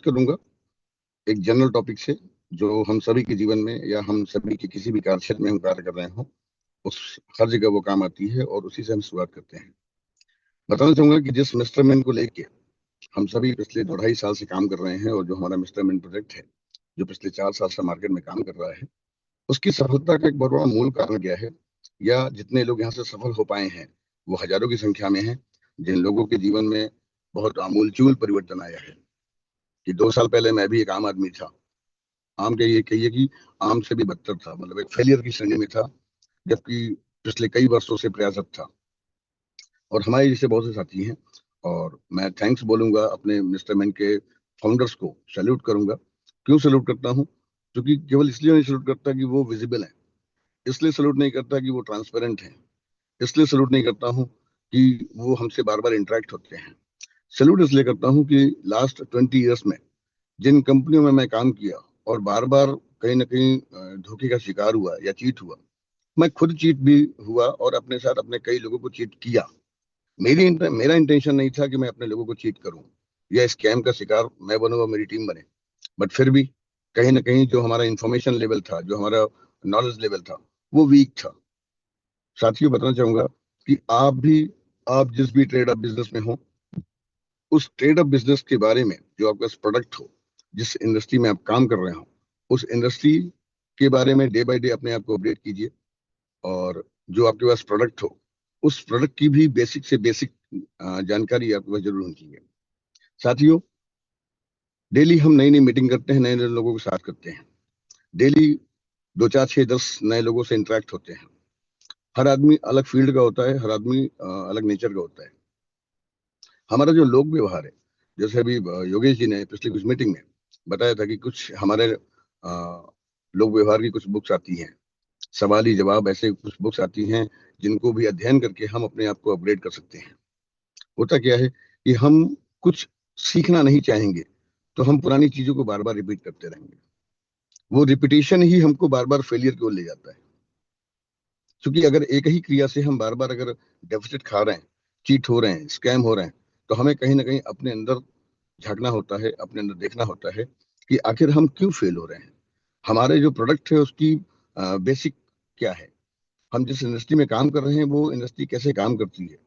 करूंगा एक general topic से, जो हम सभी के जीवन में या हम सभी के किसी भी कार्य क्षेत्र में हम कार्य कर रहे हो, उस हर जगह वो काम आती है और उसी से हम शुरुआत करते हैं। बताना चाहूंगा कि जिस मिस्टर मैन को लेके हम सभी पिछले 2.5 साल से काम कर रहे हैं, और जो हमारा मिस्टर मैन प्रोजेक्ट है, जो पिछले 4 साल से मार्केट में काम कर रहा है, उसकी सफलता का एक बहुत बड़ा मूल कारण क्या है, या जितने लोग यहाँ से सफल हो पाए हैं वो हजारों की संख्या में हैं। जिन लोगों के जीवन में बहुत आमूलचूल परिवर्तन आया है, कि 2 साल पहले मैं भी एक आम आदमी था, आम के ये कहिए कि आम से भी बदतर था, मतलब एक फेलियर की श्रेणी में था, जबकि पिछले कई वर्षों से प्रयासरत था। और हमारे जैसे बहुत से साथी हैं, और मैं थैंक्स बोलूंगा अपने मिस्टर मैन के फाउंडर्स को, सैल्यूट करूंगा। क्यों सैल्यूट करता हूं? क्योंकि केवल इसलिए नहीं सैल्यूट करता कि वो विजिबल है, इसलिए सैल्यूट नहीं करता कि वो ट्रांसपेरेंट है, इसलिए सैल्यूट नहीं करता हूं कि वो हमसे बार बार इंटरेक्ट होते हैं। सैल्यूट इसलिए करता हूं कि लास्ट 20 ईयर्स में जिन कंपनियों में मैं काम किया और बार बार कहीं ना कहीं धोखे का शिकार हुआ या चीट हुआ, मैं खुद चीट भी हुआ और अपने साथ अपने कई लोगों को चीट किया। मेरा इंटेंशन नहीं था कि मैं अपने लोगों को चीट करूं या स्कैम का शिकार मैं बनूं और मेरी टीम बने। बट फिर भी कहीं ना कहीं जो हमारा इंफॉर्मेशन लेवल था, जो हमारा नॉलेज लेवल था, वो वीक था। साथियों, बताना चाहूंगा कि आप जिस भी ट्रेड ऑफ बिजनेस में हो, उस ट्रेड ऑफ बिजनेस के बारे में, जो आपका प्रोडक्ट हो, जिस इंडस्ट्री में आप काम कर रहे हो, उस इंडस्ट्री के बारे में डे बाय डे अपने आप को अपडेट कीजिए। और जो आपके पास प्रोडक्ट हो, उस प्रोडक्ट की भी बेसिक से बेसिक जानकारी आपके पास जरूर होनी चाहिए। साथियों, डेली हम नई नई मीटिंग करते हैं, नए नए लोगों के साथ करते हैं। डेली 2 4 6 10 नए लोगों से इंटरेक्ट होते हैं। हर आदमी अलग फील्ड का होता है, हर आदमी अलग नेचर का होता है। हमारा जो लोक व्यवहार है, जैसे अभी योगेश जी ने पिछली कुछ मीटिंग में बताया था कि कुछ हमारे लोक व्यवहार की कुछ बुक्स आती हैं, सवाल ही जवाब, ऐसे कुछ बुक्स आती हैं जिनको भी अध्ययन करके हम अपने आप को अपग्रेड कर सकते हैं। होता क्या है कि हम कुछ सीखना नहीं चाहेंगे तो हम पुरानी चीजों को बार बार रिपीट करते रहेंगे। वो रिपीटेशन ही हमको बार बार फेलियर की ओर ले जाता है। क्योंकि अगर एक ही क्रिया से हम बार बार अगर डेफिसिट खा रहे हैं, चीट हो रहे हैं, स्कैम हो रहे हैं, तो हमें कहीं ना कहीं अपने अंदर झांकना होता है, अपने अंदर देखना होता है कि आखिर हम क्यों फेल हो रहे हैं। हमारे जो प्रोडक्ट है उसकी बेसिक क्या है, हम जिस इंडस्ट्री में काम कर रहे हैं वो इंडस्ट्री कैसे काम करती है।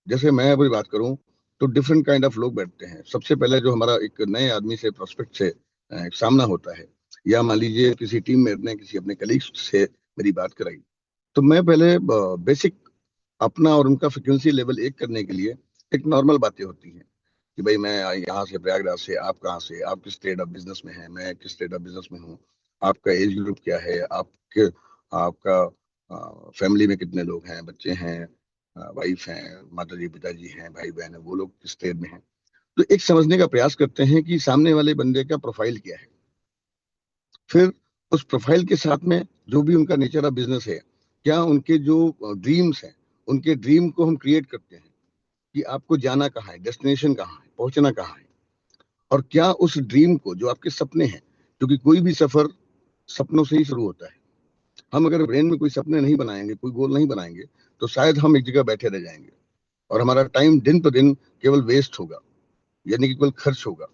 जैसे मैं अभी बात करूं तो डिफरेंट काइंड ऑफ लोग बैठते हैं। सबसे पहले जो हमारा एक नए आदमी से, प्रोस्पेक्ट से एक सामना होता है, या मान लीजिए किसी टीम मेट ने किसी अपने कलीग्स से मेरी बात कराई, तो मैं पहले बेसिक अपना और उनका फ्रिक्वेंसी लेवल एक करने के लिए, एक नॉर्मल बातें होती हैं कि भाई मैं यहाँ से, प्रयागराज से, आप कहाँ से, आप किस ट्रेड ऑफ बिजनेस में हैं, मैं किस ट्रेड ऑफ बिजनेस में हूँ, आपका एज ग्रुप क्या है, आपके आपका फैमिली में कितने लोग हैं, बच्चे हैं, वाइफ हैं, माता जी पिताजी हैं, भाई बहन है, वो लोग किस ट्रेड में हैं। तो एक समझने का प्रयास करते हैं कि सामने वाले बंदे का प्रोफाइल क्या है। फिर उस प्रोफाइल के साथ में जो भी उनका नेचर ऑफ बिजनेस है, क्या उनके जो ड्रीम्स हैं, उनके ड्रीम को हम क्रिएट करते हैं कि आपको जाना कहाँ है, डेस्टिनेशन कहाँ है, पहुंचना कहाँ है। और क्या उस ड्रीम को, जो आपके सपने हैं, क्योंकि कोई भी सफर सपनों से ही शुरू होता है। हम अगर ब्रेन में कोई सपने नहीं बनाएंगे, कोई गोल नहीं बनाएंगे, तो शायद हम एक जगह बैठे रह जाएंगे और हमारा टाइम दिन पर दिन केवल वेस्ट होगा, यानी कि केवल खर्च होगा।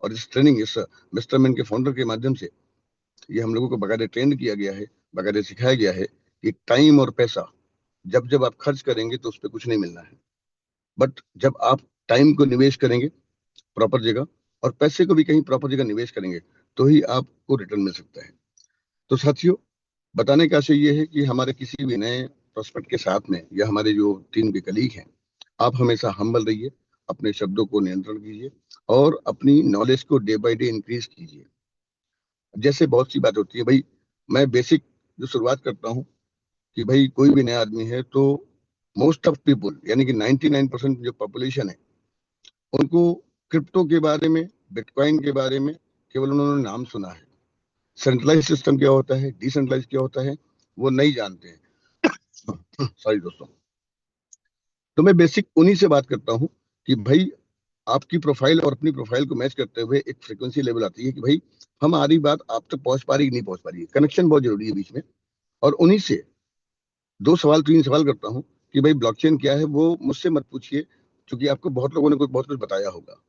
और इस ट्रेनिंग, इस मिस्टर मैन के फाउंडर के माध्यम से ये हम लोगों को बकायदे ट्रेंड किया गया है, बकायदे सिखाया गया है कि टाइम और पैसा जब जब आप खर्च करेंगे तो उस पर कुछ नहीं मिलना है। बट जब आप टाइम को निवेश करेंगे प्रॉपर जगह, और पैसे को भी कहीं प्रॉपर जगह निवेश करेंगे, तो ही आपको रिटर्न मिल सकता है। तो साथियों, बताने का आशय ये है कि हमारे किसी भी नए प्रोस्पेक्ट के साथ में, या हमारे जो टीम के कलीग हैं, आप हमेशा हम्बल रहिए, अपने शब्दों को नियंत्रण कीजिए और अपनी नॉलेज को डे बाय डे इंक्रीज कीजिए। जैसे बहुत सी बात होती है भाई, मैं बेसिक जो शुरुआत करता हूँ कि भाई कोई भी नया आदमी है तो मोस्ट ऑफ पीपुल, यानी कि 99% जो पॉपुलेशन है, उनको क्रिप्टो के बारे में, बिटकॉइन के बारे में केवल उन्होंने नाम सुना है। सेंट्रलाइज सिस्टम क्या होता है, डिसेंट्रलाइज क्या होता है, वो नहीं जानते हैं। सॉरी दोस्तों। तो मैं बेसिक उन्हीं से बात करता हूँ कि भाई आपकी प्रोफाइल और अपनी प्रोफाइल को मैच करते हुए एक फ्रीक्वेंसी लेवल आती है कि भाई हमारी बात आप तक पहुंच पा रही कि नहीं पहुंच पा रही है। कनेक्शन बहुत जरूरी है बीच में। और उन्हीं से 2 सवाल 3 सवाल करता हूँ कि भाई ब्लॉकचेन क्या है, वो मुझसे मत पूछिए, क्योंकि आपको बहुत लोगों ने कुछ बहुत कुछ बताया होगा।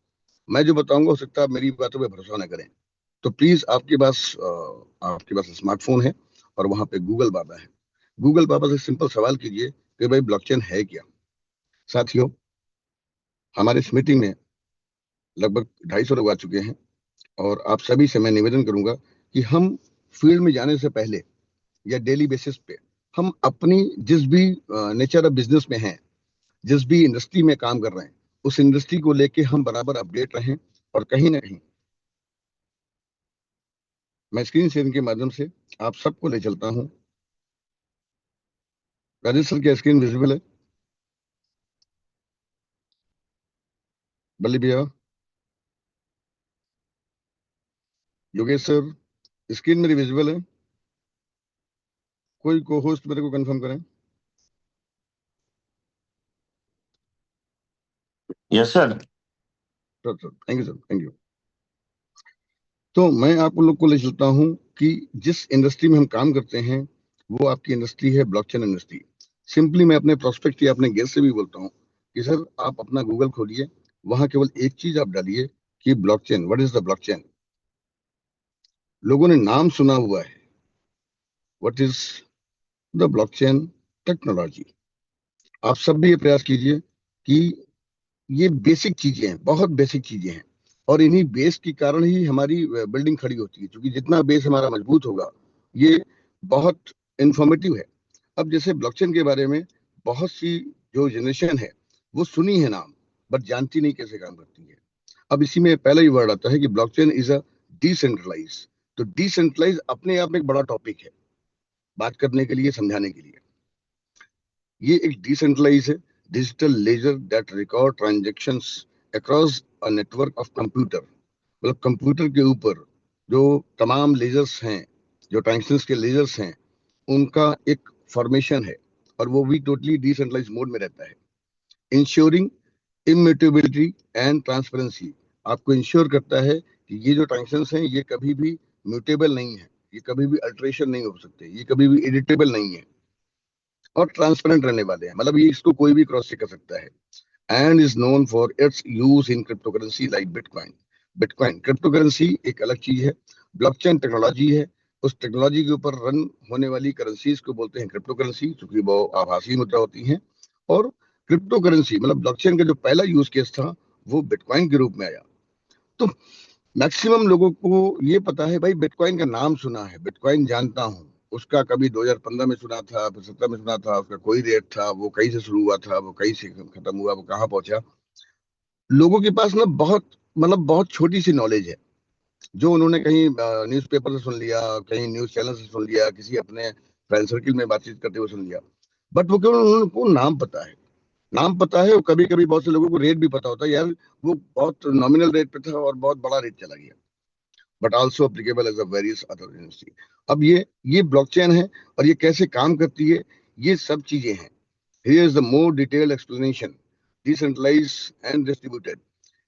मैं जो बताऊंगा हो सकता है आप मेरी बातों पे भरोसा ना करें। तो प्लीज आपके पास स्मार्टफोन है और वहां पे गूगल बाबा है। गूगल बाबा से सिंपल सवाल कीजिए कि भाई ब्लॉकचेन है क्या। साथियों, हमारे इस मीटिंग में लगभग 250 लोग आ चुके हैं और आप सभी से मैं निवेदन करूंगा कि हम फील्ड में जाने से पहले या डेली बेसिस पे हम अपनी जिस भी नेचर ऑफ बिजनेस में हैं, जिस भी इंडस्ट्री में काम कर रहे हैं, उस इंडस्ट्री को लेके हम बराबर अपडेट रहें। और कहीं ना कहीं मैं स्क्रीन शेयरिंग के माध्यम से आप सबको ले चलता हूँ। राजेश सर, क्या स्क्रीन विजिबल है? बल्ली भैया, योगेश सर, स्क्रीन मेरी विजिबल है? कोई को होस्ट मेरे को कंफर्म करें। Yes sir. Sir sir, thank you sir, thank you. तो मैं आप लोग को ले चलता हूँ कि जिस इंडस्ट्री में हम काम करते हैं वो आपकी इंडस्ट्री है ब्लॉकचेन इंडस्ट्री। सिंपली मैं अपने प्रोस्पेक्ट या अपने गेस्ट से भी बोलता हूँ कि सर आप अपना गूगल खोलिए, वहां केवल एक चीज आप डालिए कि blockchain, what is the blockchain. लोगों ने नाम सुना हुआ है, what is the blockchain technology. आप सब भी ये प्रयास कीजिए कि ये बेसिक चीजें हैं, बहुत बेसिक चीजें हैं। और इन्हीं बेस के कारण ही हमारी बिल्डिंग खड़ी होती है, क्योंकि जितना बेस हमारा मजबूत होगा, ये बहुत इंफॉर्मेटिव है। अब जैसे ब्लॉकचेन के बारे में बहुत सी जो जनरेशन है वो सुनी है नाम, बट जानती नहीं कैसे काम करती है। अब इसी में पहला ही वर्ड आता है कि ब्लॉकचेन इज अ डिसेंट्रलाइज। तो डिसेंट्रलाइज अपने आप में एक बड़ा टॉपिक है बात करने के लिए, समझाने के लिए। ये एक डिसेंट्रलाइज है digital ledger that record transactions across a network of computer. मतलब कंप्यूटर के ऊपर जो तमाम लेजर्स हैं, जो ट्रांजेक्शन्स के लेजर्स हैं, उनका एक फॉर्मेशन है। और वो भी टोटली डिसेंट्रलाइज मोड में रहता है, इंश्योरिंग इम्यूटेबिलिटी एंड ट्रांसपेरेंसी। आपको इंश्योर करता है कि ये जो ट्रांजेक्शन्स हैं ये कभी भी म्यूटेबल नहीं है, ये कभी भी अल्टरेशन नहीं हो सकते, ये कभी भी एडिटेबल नहीं है, और ट्रांसपेरेंट रहने वाले हैं। मतलब ये इसको कोई भी क्रॉस चेक कर सकता है। And is known for its use in cryptocurrency like bitcoin. Bitcoin cryptocurrency एक अलग चीज है, ब्लॉकचेन टेक्नोलॉजी है। उस टेक्नोलॉजी के ऊपर रन होने वाली करेंसीज को बोलते हैं क्रिप्टोकरेंसी, क्योंकि वो आभासी मुद्रा होती हैं। और क्रिप्टो करेंसी मतलब ब्लॉकचेन का जो पहला यूज केस था वो बिटकॉइन के रूप में आया। तो मैक्सिमम लोगों को ये पता है, भाई बिटकॉइन का नाम सुना है, बिटकॉइन जानता हूँ, उसका कभी 2015 में सुना था, फिर 17 में सुना था, उसका कोई रेट था, वो कहीं से शुरू हुआ था, वो कहीं से खत्म हुआ, वो कहाँ पहुंचा। लोगों के पास ना बहुत, मतलब बहुत छोटी सी नॉलेज है, जो उन्होंने कहीं न्यूज़पेपर से सुन लिया, कहीं न्यूज चैनल से सुन लिया, किसी अपने फ्रेंड सर्किल में बातचीत करते हुए सुन लिया। बट वो केवल उनको नाम पता है, नाम पता है। और कभी कभी बहुत से लोगों को रेट भी पता होता है, यार वो बहुत नॉमिनल रेट पे था और बहुत बड़ा रेट चला गया, but also applicable as a various other industry. अब ये ब्लॉकचेन है और ये कैसे काम करती है, ये सब चीजें हैं। Here is the more detailed explanation. Decentralized and distributed,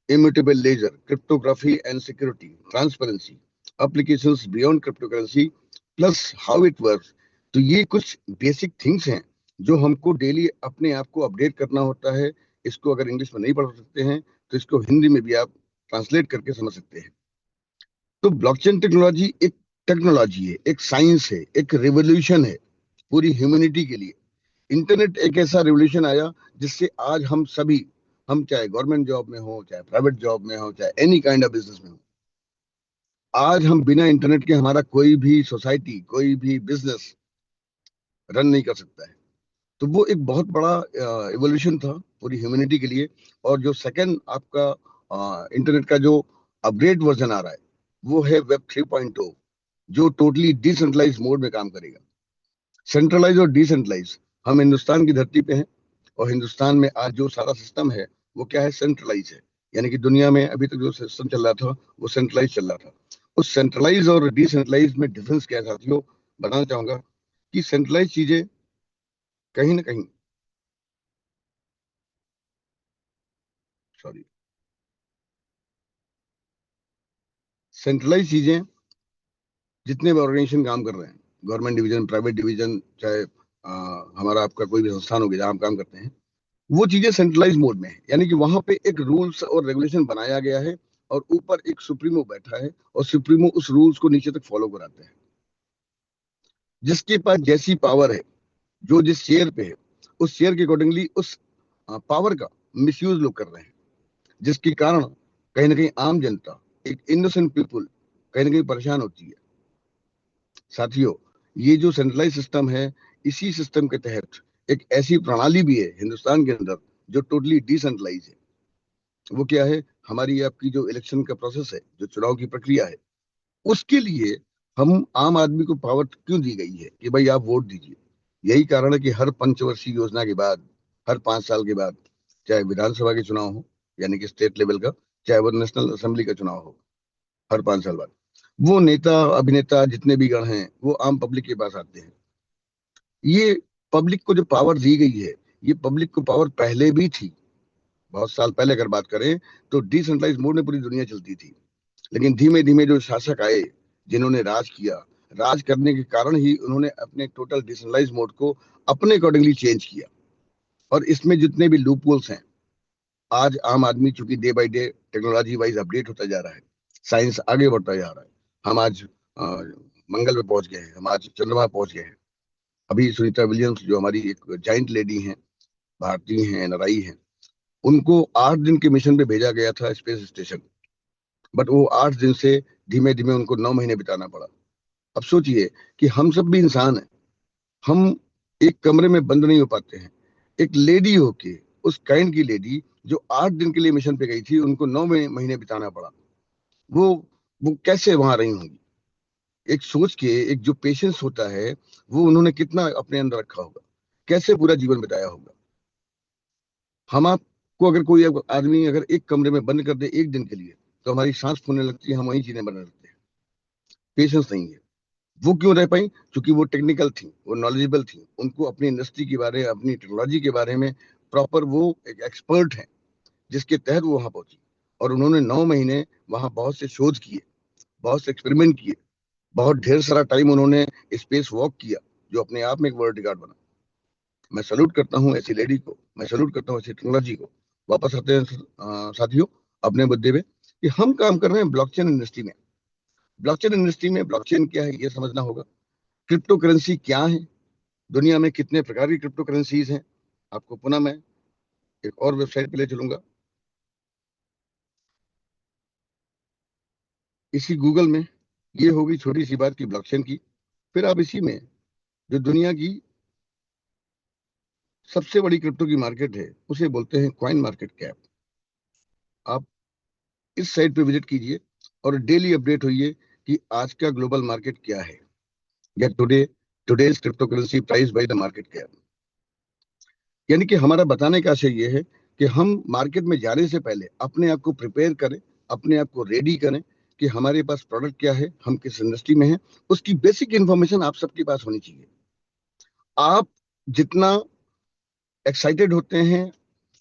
immutable ledger, cryptography and security, transparency, applications beyond cryptocurrency, plus how it works। तो ये कुछ बेसिक थिंग्स हैं जो हमको डेली अपने आप को अपडेट करना होता है। इसको अगर इंग्लिश में नहीं पढ़ सकते हैं तो इसको हिंदी में भी आप ट्रांसलेट करके समझ सकते हैं। तो ब्लॉकचेन टेक्नोलॉजी एक टेक्नोलॉजी है, एक साइंस है, एक रिवोल्यूशन है पूरी ह्यूमैनिटी के लिए। इंटरनेट एक ऐसा रिवोल्यूशन आया जिससे आज हम सभी, हम चाहे गवर्नमेंट जॉब में हो, चाहे प्राइवेट जॉब में हो, चाहे एनी काइंड ऑफ बिजनेस में हो, आज हम बिना इंटरनेट के हमारा कोई भी सोसाइटी, कोई भी बिजनेस रन नहीं कर सकता है। तो वो एक बहुत बड़ा इवोल्यूशन था पूरी ह्यूमैनिटी के लिए। और जो सेकंड आपका इंटरनेट का जो अपग्रेड वर्जन आ रहा है वो है वेब 3.0, जो टोटली डिसेंट्रलाइज मोड में काम करेगा। सेंट्रलाइज और डिसेंट्रलाइज, हम हिंदुस्तान की धरती पे हैं और हिंदुस्तान में आज जो सारा सिस्टम है वो क्या है, सेंट्रलाइज है। यानी कि दुनिया में अभी तक जो सिस्टम चल रहा था वो सेंट्रलाइज चल रहा था। उस सेंट्रलाइज और डिसेंट्रलाइज में डिफरेंस क्या है साथियों, बताना चाहूंगा कि सेंट्रलाइज चीजें कहीं ना कहीं, सॉरी, सेंट्रलाइज चीजें जितने भी ऑर्गेनाइजेशन काम कर रहे हैं, गवर्नमेंट डिवीजन, प्राइवेट डिवीजन, चाहे हमारा आपका कोई भी संस्थान हो गया जहाँ हम काम करते हैं, वो चीजें सेंट्रलाइज मोड में है, यानी कि वहां पे एक रूल्स और रेगुलेशन बनाया गया है और ऊपर एक सुप्रीमो बैठा है और सुप्रीमो उस रूल्स को नीचे तक फॉलो कराते हैं। जिसके पास जैसी पावर है, जो जिस शेयर पे है, उस शेयर के अकॉर्डिंगली उस पावर का मिसयूज लोग कर रहे हैं, जिसके कारण कहीं ना कहीं आम जनता, एक इनोसेंट पीपुल कहीं ना कहीं परेशान होती है। साथियों, ये जो सेंट्रलाइज सिस्टम है, इसी सिस्टम के तहत एक ऐसी प्रणाली भी है हिंदुस्तान के अंदर जो टोटली डिसेंट्रलाइज है। वो क्या है? हमारी आपकी जो इलेक्शन का प्रोसेस है, जो चुनाव की प्रक्रिया है, उसके लिए हम आम आदमी को पावर क्यों दी गई है कि भाई आप वोट दीजिए? यही कारण है कि हर पंचवर्षीय योजना के बाद, हर 5 साल के बाद, चाहे विधानसभा के चुनाव हो यानी कि स्टेट लेवल का, चाहे वो नेशनल असेंबली का चुनाव हो, हर 5 साल बाद वो नेता अभिनेता जितने भी गण हैं वो आम पब्लिक के पास आते हैं। ये पब्लिक को जो पावर दी गई है, ये पब्लिक को पावर पहले भी थी। बहुत साल पहले अगर बात करें तो डिसेंट्रलाइज मोड में पूरी दुनिया चलती थी, लेकिन धीमे धीमे जो शासक आए, जिन्होंने राज किया, राज करने के कारण ही उन्होंने अपने टोटल डिसेंट्रलाइज मोड को अपने अकॉर्डिंगली चेंज किया। और इसमें जितने भी लूप होल्स हैं, आज आम आदमी चूंकि day by day technology wise update होता जा रहा है, साइंस आगे बढ़ता जा रहा है, हम आज मंगल पे पहुंच गए हैं, हम आज चंद्रमा पहुंच गए हैं। अभी सुनीता विलियम्स जो हमारी एक जाइंट लेडी हैं, भारतीय हैं, एनआरआई हैं, उनको 8 दिन के मिशन पे भेजा गया था स्पेस स्टेशन, बट वो 8 दिन से धीमे धीमे उनको 9 महीने बिताना पड़ा। अब सोचिए कि हम सब भी इंसान हैं, हम एक कमरे में बंद नहीं हो पाते हैं। एक लेडी होके, उस काइंड की लेडी जो 8 दिन के लिए मिशन पे गई थी, उनको 9 महीने बिताना पड़ा। वो वो कैसे वहां रही होंगी? एक सोच के, एक जो पेशेंस होता है, वो उन्होंने कितना अपने अंदर रखा होगा, कैसे पूरा जीवन बिताया होगा। हम आपको अगर कोई आदमी अगर एक कमरे में बंद कर दे 1 दिन के लिए, तो हमारी सांस फूलने लगती है, हम वही चीजें बनने लगते हैं। पेशेंस नहीं है। वो क्यों रह पाई? क्योंकि वो टेक्निकल थी, वो नॉलेजेबल थी, उनको अपनी इंडस्ट्री के बारे, अपनी टेक्नोलॉजी के बारे में प्रॉपर, वो एक एक्सपर्ट है, जिसके तहत वो वहां पहुंची। और उन्होंने 9 महीने वहां बहुत से शोध किए, बहुत से एक्सपेरिमेंट किए, बहुत ढेर सारा टाइम उन्होंने स्पेस वॉक किया, जो अपने आप में एक वर्ल्ड रिकॉर्ड बना। मैं सल्यूट करता हूँ ऐसी लेडी को, मैं सल्यूट करता हूँ ऐसी टेक्नोलॉजी को। वापस आते हैं साथियों अपने मुद्दे पे, कि हम काम कर रहे हैं ब्लॉकचेन इंडस्ट्री में। ब्लॉकचेन इंडस्ट्री में ब्लॉकचेन क्या है ये समझना होगा। क्रिप्टो करेंसी क्या है, दुनिया में कितने प्रकार की क्रिप्टो करेंसीज हैं, आपको पुनः मैं एक और वेबसाइट पे ले चलूंगा। इसी गूगल में, ये होगी छोटी सी बात की ब्लॉकचेन की। फिर आप इसी में जो दुनिया की सबसे बड़ी क्रिप्टो की मार्केट है, उसे बोलते हैं कॉइन मार्केट कैप। आप इस साइट पे विजिट कीजिए और डेली अपडेट होइए कि आज का ग्लोबल मार्केट क्या है, या today's crypto currency price by the market cap. यानी कि हमारा बताने का आशय ये है कि हम मार्केट में जाने से पहले अपने आप को प्रिपेयर करें, अपने आप को रेडी करें कि हमारे पास प्रोडक्ट क्या है, हम किस इंडस्ट्री में हैं, उसकी बेसिक इंफॉर्मेशन आप सबके पास होनी चाहिए। आप जितना एक्साइटेड होते हैं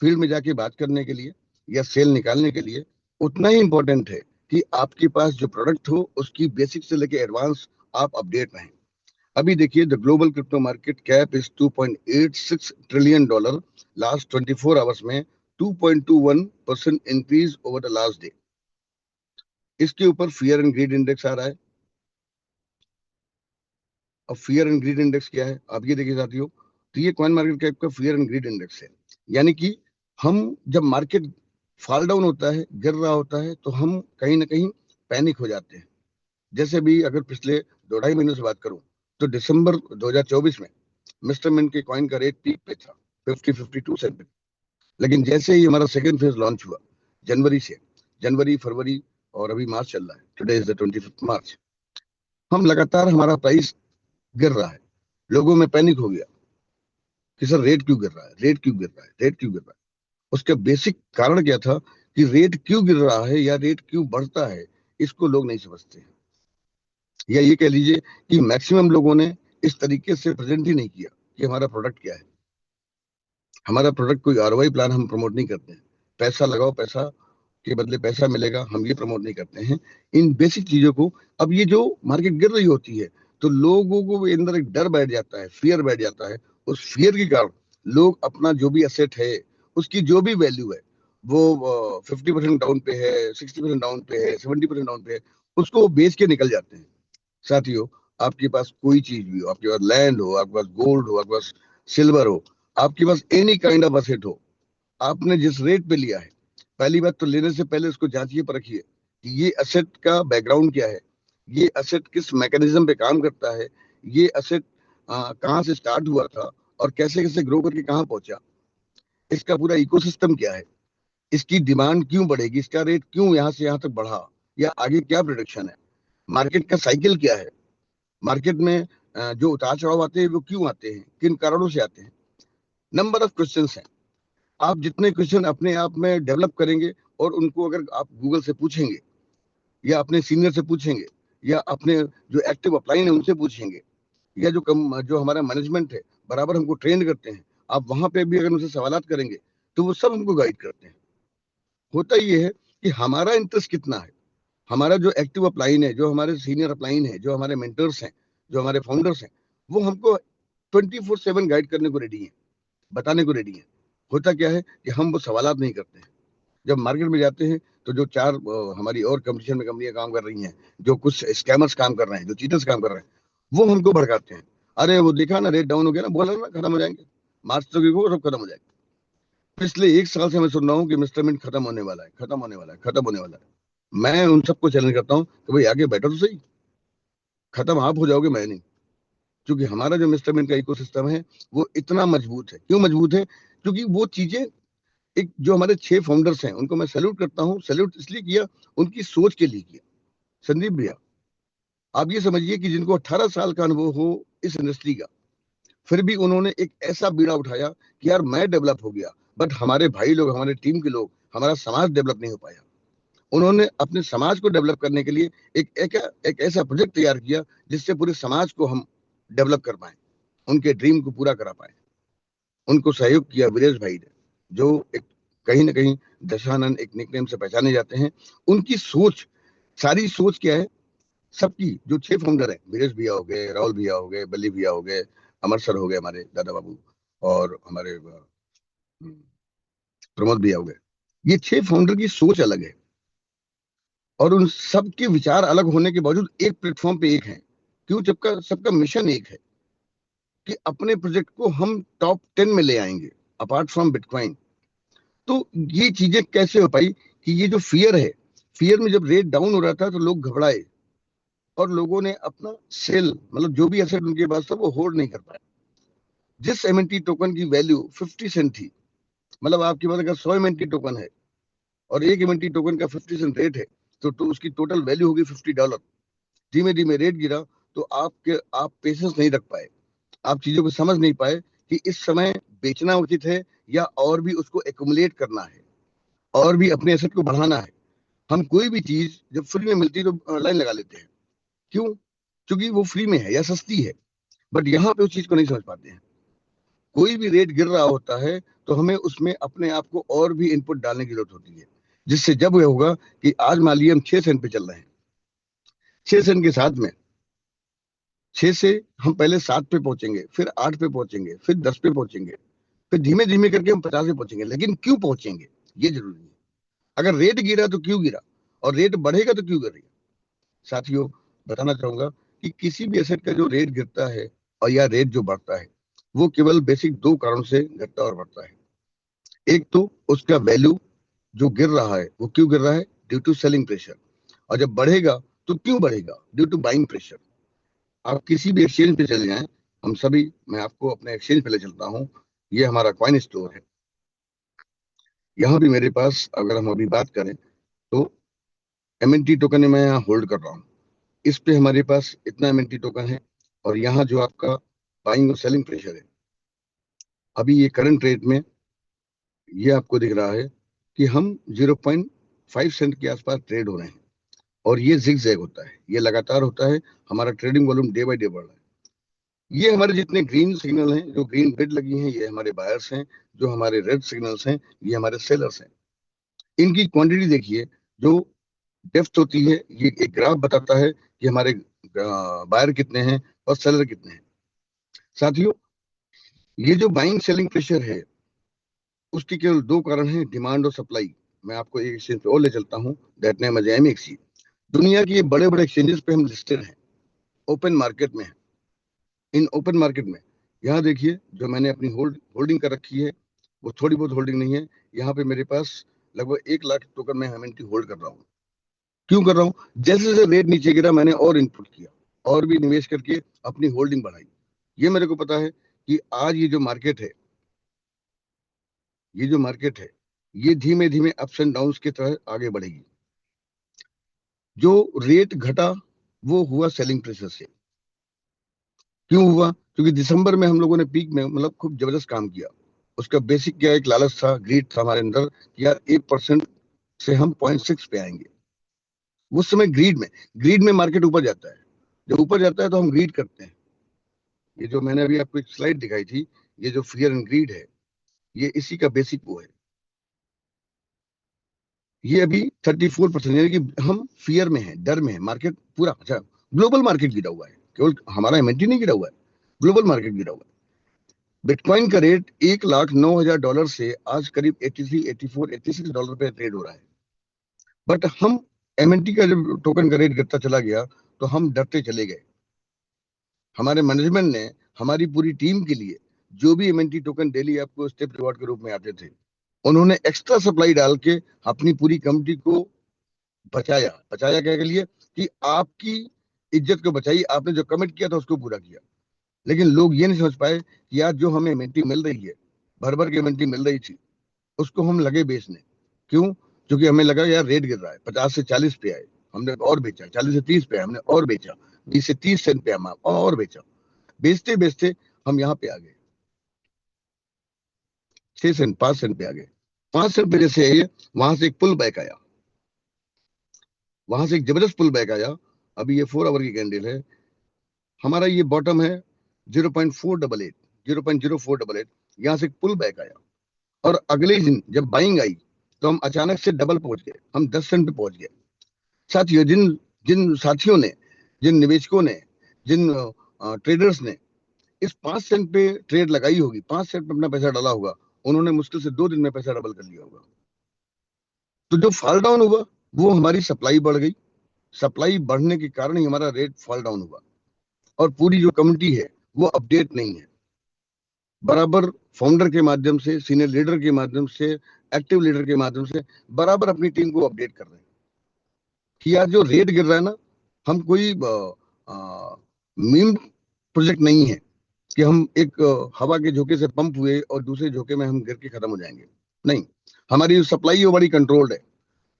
फील्ड में जाके बात करने के लिए या सेल निकालने के लिए, उतना ही इंपॉर्टेंट है कि आपके पास जो प्रोडक्ट हो उसकी बेसिक से लेके एडवांस आप अपडेट रहें। अभी देखिए, the global crypto market cap is $2.86 trillion. Last 24 hours में 2.21% increase over the last day. इसके ऊपर फियर एंड ग्रीड इंडेक्स आ रहा है। अब फियर एंड ग्रीड इंडेक्स क्या है आप ये देखिए साथियों, तो ये कॉइन मार्केट कैप का फियर एंड ग्रीड इंडेक्स है। यानी कि हम जब मार्केट फॉल डाउन होता है, गिर रहा होता है, तो हम कहीं ना कहीं पैनिक हो जाते हैं। जैसे भी अगर पिछले 2 ढाई महीनों से बात करूं, तो दिसंबर 2024 में मिस्टर मिंट के कॉइन का रेट पीक पे था, 52 सेंट पे। लेकिन जैसे ही हमारा सेकेंड फेज लॉन्च हुआ, जनवरी से, जनवरी फरवरी और अभी मार्च चल रहा है, टुडे इज द 25 मार्च, हम लगातार हमारा प्राइस गिर रहा है। लोगों में पैनिक हो गया कि सर रेट क्यों गिर रहा है, रेट क्यों गिर रहा है, रेट क्यों गिर रहा है। उसका बेसिक कारण क्या था कि रेट क्यों गिर रहा है या रेट क्यों बढ़ता है, इसको लोग नहीं समझते हैं। या ये कह लीजिए कि मैक्सिमम लोगों ने इस तरीके से प्रेजेंट ही नहीं किया कि हमारा प्रोडक्ट क्या है। हमारा प्रोडक्ट कोई आरओआई प्लान हम प्रमोट नहीं करते हैं, पैसा लगाओ, पैसा के बदले पैसा मिलेगा, हम ये प्रमोट नहीं करते हैं इन बेसिक चीजों को। अब ये जो मार्केट गिर रही होती है, तो लोगों को अंदर एक डर बैठ जाता है, फियर बैठ जाता है। उस फियर के कारण लोग अपना जो भी एसेट है उसकी जो भी वैल्यू है वो 50% डाउन पे है, 60% डाउन पे है, 70% डाउन पे है, उसको वो बेच के निकल जाते हैं। साथियों, आपके पास कोई चीज भी हो, आपके पास लैंड हो, आपके पास गोल्ड हो, आपके पास सिल्वर हो, आपके पास एनी काइंड ऑफ असेट हो, आपने जिस रेट पे लिया है, पहली बात तो लेने से पहले उसको जांचिए परखिए कि ये असेट का बैकग्राउंड क्या है, ये असेट किस मैकेनिज्म पे काम करता है, ये असेट कहाँ से स्टार्ट हुआ था और कैसे कैसे ग्रो करके कहाँ पहुंचा, इसका पूरा इकोसिस्टम क्या है, इसकी डिमांड क्यों बढ़ेगी, इसका रेट क्यों यहाँ से यहाँ तक बढ़ा, या आगे क्या प्रोडिक्शन है, मार्केट का साइकिल क्या है, मार्केट में जो उतार चढ़ाव आते हैं वो क्यों आते हैं, किन कारणों से आते हैं। नंबर ऑफ क्वेश्चंस हैं। आप जितने क्वेश्चन अपने आप में डेवलप करेंगे और उनको अगर आप गूगल से पूछेंगे या अपने सीनियर से पूछेंगे या अपने जो एक्टिव अपलाइन है उनसे पूछेंगे, या जो हमारा मैनेजमेंट है बराबर हमको ट्रेन करते हैं, आप वहां पे भी अगर उनसे सवालात करेंगे तो वो सब हमको गाइड करते हैं। होता ये है कि हमारा इंटरेस्ट कितना है, हमारा जो एक्टिव अपलाइन है, जो हमारे सीनियर अपलाइन है, जो हमारे मेंटर्स हैं, जो हमारे फाउंडर्स हैं, वो हमको 24/7 गाइड करने को रेडी है, बताने को रेडी है। होता क्या है कि हम वो सवालात नहीं करते हैं। जब मार्केट में जाते हैं तो जो चार हमारी और कंपटीशन में कंपनियां काम कर रही हैं, जो कुछ स्कैमर्स काम कर रहे हैं, जो चीटर्स काम कर रहे हैं, वो हमको भड़काते हैं। अरे वो देखा ना, रेट डाउन हो गया ना, बोला ना खत्म हो जाएंगे, मार्च तक को सब खत्म हो जाएगा। पिछले 1 साल से मैं सुन रहा हूँ कि मिस्टर मिंट खत्म होने वाला है, खत्म होने वाला है, खत्म होने वाला है। मैं उन सबको चैलेंज करता हूँ कि भाई आगे बैठो तो सही, खत्म आप हो जाओगे, मैं नहीं। क्योंकि हमारा जो मिस्टर मिंट का इकोसिस्टम है वो इतना मजबूत है। क्यों मजबूत है? क्योंकि वो चीजें, एक जो हमारे 6 फाउंडर्स हैं उनको मैं सैल्यूट करता हूँ। सैल्यूट इसलिए किया, उनकी सोच के लिए किया। संदीप भैया, आप ये समझिए कि जिनको 18 साल का अनुभव हो इस इंडस्ट्री का, फिर भी उन्होंने एक ऐसा बीड़ा उठाया कि यार मैं डेवलप हो गया, बट हमारे भाई लोग, हमारे टीम के लोग, हमारा समाज डेवलप नहीं हो पाया। उन्होंने अपने समाज को डेवलप करने के लिए एक ऐसा प्रोजेक्ट तैयार किया जिससे पूरे समाज को हम डेवलप कर पाए, उनके ड्रीम को पूरा करा पाए। उनको सहयोग किया वीरेश भाई ने, जो एक कहीं ना कहीं दशानंद एक निकनेम से पहचाने जाते हैं। उनकी सोच, सारी सोच क्या है सबकी, जो 6 फाउंडर है, वीरेश भैया हो गए, राहुल भैया हो गए, बल्ली भैया हो गए, अमर सर हो गए हमारे दादा बाबू, और हमारे प्रमोद भैया हो गए, ये 6 फाउंडर की सोच अलग है। और उन सबके विचार अलग होने के बावजूद एक प्लेटफॉर्म पे एक है। क्यों? जबकि सबका मिशन एक है कि अपने प्रोजेक्ट को हम टॉप 10 में ले आएंगे अपार्ट फ्रॉम बिटकॉइन। तो ये चीजें कैसे हो पाई कि ये जो फियर है, फियर में जब रेट डाउन हो रहा था तो लोग घबराए और लोगों ने अपना सेल, मतलब जो भी एसेट उनके पास था वो होल्ड नहीं कर पाए। जिस एमएनटी टोकन की वैल्यू 50 सेंट थी, मतलब आपके पास अगर 100 एमएनटी टोकन है और एक एमएनटी टोकन का 50 सेंट रेट है, तो उसकी टोटल वैल्यू होगी $50। धीमे धीमे रेट गिरा तो आप पेशेंस नहीं रख पाए, आप चीजों को समझ नहीं पाए कि इस समय बेचना उचित है या और भी उसको एक्युमुलेट करना है और भी अपने एसेट को बढ़ाना है। हम कोई भी चीज जब फ्री में मिलती है तो लाइन लगा लेते हैं। क्यों? क्योंकि वो फ्री में है या सस्ती है। बट यहाँ पे उस चीज को नहीं समझ पाते हैं। कोई भी रेट गिर रहा होता है तो हमें उसमें अपने आप को और भी इनपुट डालने की जरूरत होती है, जिससे जब यह होगा कि आज मान लीजिए हम 6 सेंट पे चल रहे हैं, 6 सेंट के साथ में 6 से हम पहले 7 पे पहुंचेंगे, फिर 8 पे पहुंचेंगे, फिर 10 पे पहुंचेंगे, फिर धीमे धीमे करके हम 50 पे पहुंचेंगे। लेकिन क्यों पहुंचेंगे ये जरूरी है। अगर रेट गिरा तो क्यों गिरा, और रेट बढ़ेगा तो क्यों गिरेगा। साथियों, बताना चाहूंगा कि किसी भी एसेट का जो रेट गिरता है और या रेट जो बढ़ता है, वो केवल बेसिक 2 कारणों से घटता और बढ़ता है। एक तो उसका वैल्यू जो गिर रहा है वो क्यों गिर रहा है, ड्यू टू सेलिंग प्रेशर। और जब बढ़ेगा तो क्यों बढ़ेगा, ड्यू टू बाइंग प्रेशर। आप किसी भी एक्सचेंज पे चले जाएं, हम सभी, मैं आपको अपने एक्सचेंज पे ले चलता हूँ, ये हमारा कॉइन स्टोर है। यहाँ भी मेरे पास अगर हम अभी बात करें तो एमएनटी टोकन मैं यहाँ होल्ड कर रहा हूँ। इस पे हमारे पास इतना एमएनटी टोकन है, और यहाँ जो आपका बाइंग और सेलिंग प्रेशर है, अभी ये करंट रेट में ये आपको दिख रहा है कि हम 0.5 सेंट के आसपास ट्रेड हो रहे हैं। और ये जिग जैग होता है, ये लगातार होता है। हमारा trading volume day by day बढ़ रहा है। ये हमारे जितने ग्रीन सिग्नल हैं, जो ग्रीन बिड लगी हैं, ये हमारे बायर्स हैं। जो हमारे रेड सिग्नल्स हैं, ये हमारे सेलर्स हैं। इनकी क्वांटिटी देखिए, जो डेप्थ होती है, ये एक ग्राफ बताता है कि हमारे बायर कितने हैं और सेलर कितने हैं। साथियों, ये जो बाइंग सेलिंग प्रेशर है, उसके केवल दो कारण हैं, डिमांड और सप्लाई। मैं आपको एक एक्सचेंज पे और ले चलता हूँ, दैट नेम इज एमएक्सी। दुनिया के बड़े बड़े एक्सचेंजेस पे हम लिस्टेड हैं, ओपन मार्केट में है। इन ओपन मार्केट में यहाँ देखिए, जो मैंने अपनी होल्डिंग कर रखी है, वो थोड़ी बहुत होल्डिंग नहीं है। यहाँ पे मेरे पास लगभग 1 लाख टोकन मैं एमएनटी होल्ड कर रहा हूँ। क्यों कर रहा हूँ? जैसे जैसे रेट नीचे गिरा, मैंने और इनपुट किया और भी निवेश करके अपनी होल्डिंग बढ़ाई। ये मेरे को पता है कि आज ये जो मार्केट है, ये धीमे धीमे अप्स एंड डाउन्स की तरह आगे बढ़ेगी। जो रेट घटा वो हुआ सेलिंग प्रेशर से। क्यों हुआ? क्योंकि दिसंबर में हम लोगों ने पीक में मतलब खूब जबरदस्त काम किया। उसका बेसिक क्या, एक लालच था, ग्रीड था हमारे अंदर कि यार 1% से हम 0.6 पे आएंगे। उस समय ग्रीड में मार्केट ऊपर जाता है। जब ऊपर जाता है तो हम ग्रीड करते हैं। ये जो मैंने अभी आपको एक स्लाइड दिखाई थी, ये जो फियर एंड ग्रीड है, ये इसी का बेसिक वो है। ये अभी 34%, यानी कि हम फियर में है, डर में है। मार्केट पूरा, अच्छा, ग्लोबल मार्केट गिरा हुआ है, केवल हमारा एमएनटी नहीं गिरा हुआ है, ग्लोबल मार्केट गिरा हुआ है। बिटकॉइन का रेट $1,09,000 से आज करीब 83, 84, $86 पे ट्रेड हो रहा है। बट हम एमएनटी का जब टोकन का रेट गिरता चला गया तो हम डरते चले गए। हमारे मैनेजमेंट ने हमारी पूरी टीम के लिए, जो भी एमएनटी टोकन डेली आपको स्टेप रिवॉर्ड के रूप में आते थे, उन्होंने एक्स्ट्रा सप्लाई डाल के अपनी पूरी कमिटी को बचाया। बचाया क्या के लिए? कि आपकी इज्जत को बचाई, आपने जो कमिट किया था उसको पूरा किया। लेकिन लोग ये नहीं समझ पाए कि यार जो हमें एमएनटी मिल रही है, भर भर के एमएनटी मिल रही थी, उसको हम लगे बेचने। क्यों? क्योंकि हमें लगा यार रेट गिर रहा है, 50 से 40 पे आए, हमने और बेचा। 40 से 30 पे हमने और बेचा। 20 से 30 सेंट पे हम और बेचा। बेचते बेचते हम यहाँ पे आ गए, 6 सेंट, 5 सेंट पे आ गए। 5 सेंट पे जैसे आइए, वहां से एक पुल बैक आया, वहां से एक जबरदस्त पुल बैक आया। अभी ये 4 आवर की कैंडल है, हमारा ये बॉटम है 0.488, 0.0488। यहाँ से एक पुल बैक आया और अगले दिन जब बाइंग आई तो हम अचानक से डबल पहुंच गए, हम 10 सेंट पे पहुंच गए। साथियों, जिन जिन साथियों ने, जिन निवेशकों ने, जिन ट्रेडर्स ने इस 5 सेंट पे ट्रेड लगाई होगी, 5 सेंट पे अपना पैसा डाला होगा, उन्होंने मुश्किल से 2 दिन में पैसा डबल कर लिया होगा। तो जो फॉल डाउन हुआ वो हमारी सप्लाई बढ़ गई। सप्लाई बढ़ने के कारण ही हमारा रेट फॉल डाउन हुआ। और पूरी जो कमिटी है वो अपडेट नहीं है। बराबर फाउंडर के माध्यम से, सीनियर लीडर के माध्यम से, एक्टिव लीडर के माध्यम से बराबर अपनी टीम को अपडेट कर रहे हैं कि यार जो रेट गिर रहा है ना, हम कोई मीम प्रोजेक्ट नहीं है कि हम एक हवा के झोंके से पंप हुए और दूसरे झोंके में हम गिर के खत्म हो जाएंगे। नहीं, हमारी सप्लाई वो बड़ी कंट्रोल्ड है।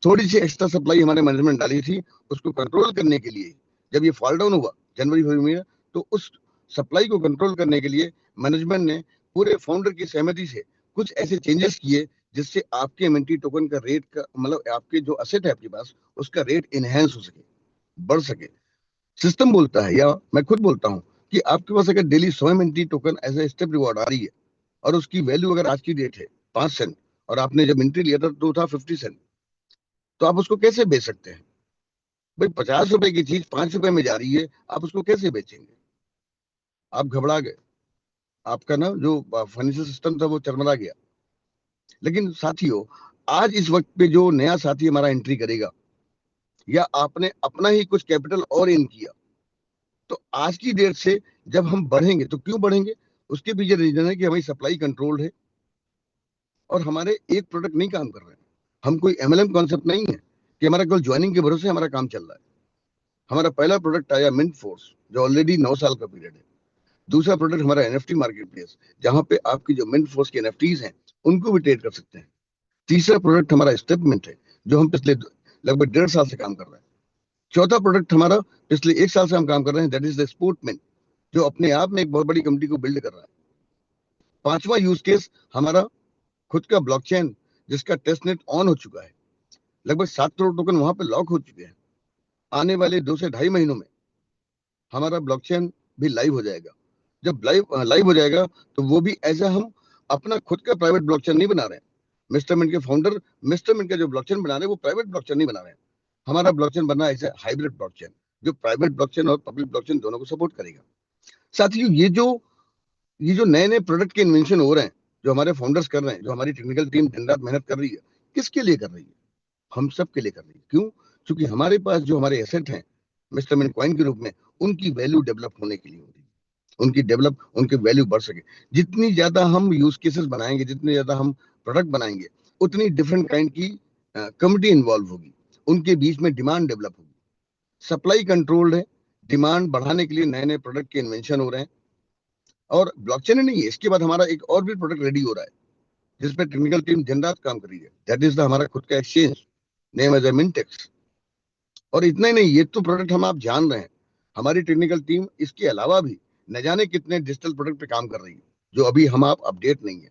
थोड़ी सी एक्स्ट्रा सप्लाई हमारे मैनेजमेंट डाली थी, उसको कंट्रोल करने के लिए जब ये फॉल डाउन हुआ जनवरी फरवरी में, तो उस सप्लाई को कंट्रोल करने के लिए मैनेजमेंट ने पूरे फाउंडर की सहमति से कुछ ऐसे चेंजेस किए जिससे आपके एमएनटी टोकन का रेट का मतलब आपके जो असेट है आपके पास, उसका रेट इनहेंस हो सके, बढ़ सके। सिस्टम बोलता है या मैं खुद बोलता हूँ कि आपके पास अगर daily 100 MNT token as a step reward आ रही है और उसकी वैल्यू अगर आज की डेट है 5 सेंट, और आपने जब एंट्री लिया था तो था 50 सेंट, तो आप उसको कैसे बेच सकते हैं? भाई, 50 रुपए की चीज 5 रुपए में जा रही है, आप उसको कैसे बेचेंगे? आप घबरा गए, आपका ना जो फाइनेंशियल सिस्टम था वो चरमरा गया। लेकिन साथियों, आज इस वक्त पे जो नया साथी हमारा एंट्री करेगा या आपने अपना ही कुछ कैपिटल और इन किया, तो आज की डेट से जब हम बढ़ेंगे तो क्यों बढ़ेंगे? उसके पीछे रीजन है कि हमारी सप्लाई कंट्रोल्ड है और हमारे एक प्रोडक्ट नहीं काम कर रहे हैं। हम कोई एमएलएम कॉन्सेप्ट नहीं है कि हमारा केवल ज्वाइनिंग के भरोसे हमारा काम चल रहा है। हमारा पहला प्रोडक्ट आया मिंट फोर्स, जो ऑलरेडी 9 साल का पीरियड है। दूसरा प्रोडक्ट हमारा एनएफटी मार्केट प्लेस, जहां पे आपकी जो मिंट फोर्स के एनएफटीज हैं उनको भी ट्रेड कर सकते हैं। तीसरा प्रोडक्ट हमारा स्टेपमेंट है, जो हम पिछले लगभग 1.5 साल से काम कर रहे हैं। चौथा प्रोडक्ट हमारा पिछले 1 साल से हम काम कर रहे हैं, दैट इज द स्पोर्टमैन, जो अपने आप में एक बहुत बड़ी कंपनी को बिल्ड कर रहा है। पांचवा यूज केस हमारा खुद का ब्लॉकचेन, जिसका टेस्ट नेट ऑन हो चुका है। लगभग 7 करोड़ टोकन वहां पे लॉक हो चुके हैं। आने वाले 2 से ढाई महीनों में हमारा ब्लॉकचेन भी लाइव हो जाएगा। जब लाइव हो जाएगा तो वो भी ऐसा, हम अपना खुद का प्राइवेट ब्लॉकचेन नहीं बना रहे हैं। मिस्टर मिंट के फाउंडर मिस्टर मिंट का जो ब्लॉकचेन बना रहे हैं वो प्राइवेट ब्लॉकचेन नहीं बना रहे हैं। हमारा ब्लॉकचेन बनना है ऐसे हाइब्रिड ब्लॉकचेन, जो प्राइवेट ब्लॉकचेन और पब्लिक ब्लॉकचेन दोनों को सपोर्ट करेगा। साथियों, ये जो नए नए प्रोडक्ट के इन्वेंशन हो रहे हैं, जो हमारे फाउंडर्स कर रहे हैं, जो हमारी टेक्निकल टीम दिन रात मेहनत कर रही है, किसके लिए कर रही है? हम सब के लिए कर रही है। क्यों? क्योंकि हमारे पास जो हमारे एसेट हैं मिस्टर मिन कॉइन के रूप में, उनकी वैल्यू डेवलप होने के लिए हो रही है, उनकी वैल्यू बढ़ सके। जितनी ज्यादा हम यूज केसेस बनाएंगे, जितने ज्यादा हम प्रोडक्ट बनाएंगे, उतनी डिफरेंट काइंड की कम्युनिटी इन्वॉल्व होगी, उनके बीच में डिमांड डेवलप होगी। सप्लाई कंट्रोल्ड है, डिमांड बढ़ाने के लिए नए नए प्रोडक्ट के इन्वेंशन हो रहे हैं। और ब्लॉकचेन नहीं है, इसके बाद हमारा एक और भी प्रोडक्ट रेडी हो रहा है जिस पे टेक्निकल टीम दिन रात काम कर रही है। दैट इज द हमारा खुद का एक्सचेंज, नेम एज मिनटेक्स। और इतना ही नहीं, ये तो प्रोडक्ट हम आप जान रहे हैं, हमारी टेक्निकल टीम इसके अलावा भी न जाने कितने डिजिटल प्रोडक्ट पे काम कर रही है जो अभी हम आप अपडेट नहीं है।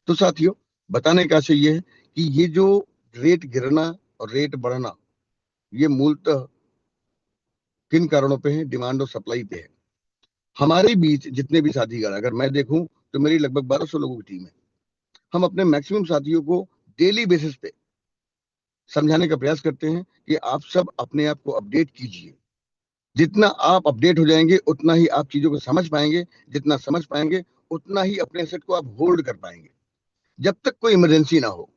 तो साथियों, बताने का आशय ये है कि ये जो रेट गिरना और रेट बढ़ना, ये मूलतः किन कारणों पे है? डिमांड और सप्लाई पे है। हमारे बीच जितने भी साथीगण, अगर मैं देखूं तो मेरी लगभग 1200 लोगों की टीम है। हम अपने मैक्सिमम साथियों को डेली बेसिस पे समझाने का प्रयास करते हैं कि आप सब अपने आप को अपडेट कीजिए। जितना आप अपडेट हो जाएंगे उतना ही आप चीजों को समझ पाएंगे, जितना समझ पाएंगे उतना ही अपने एसेट को आप होल्ड कर पाएंगे जब तक कोई इमरजेंसी ना हो।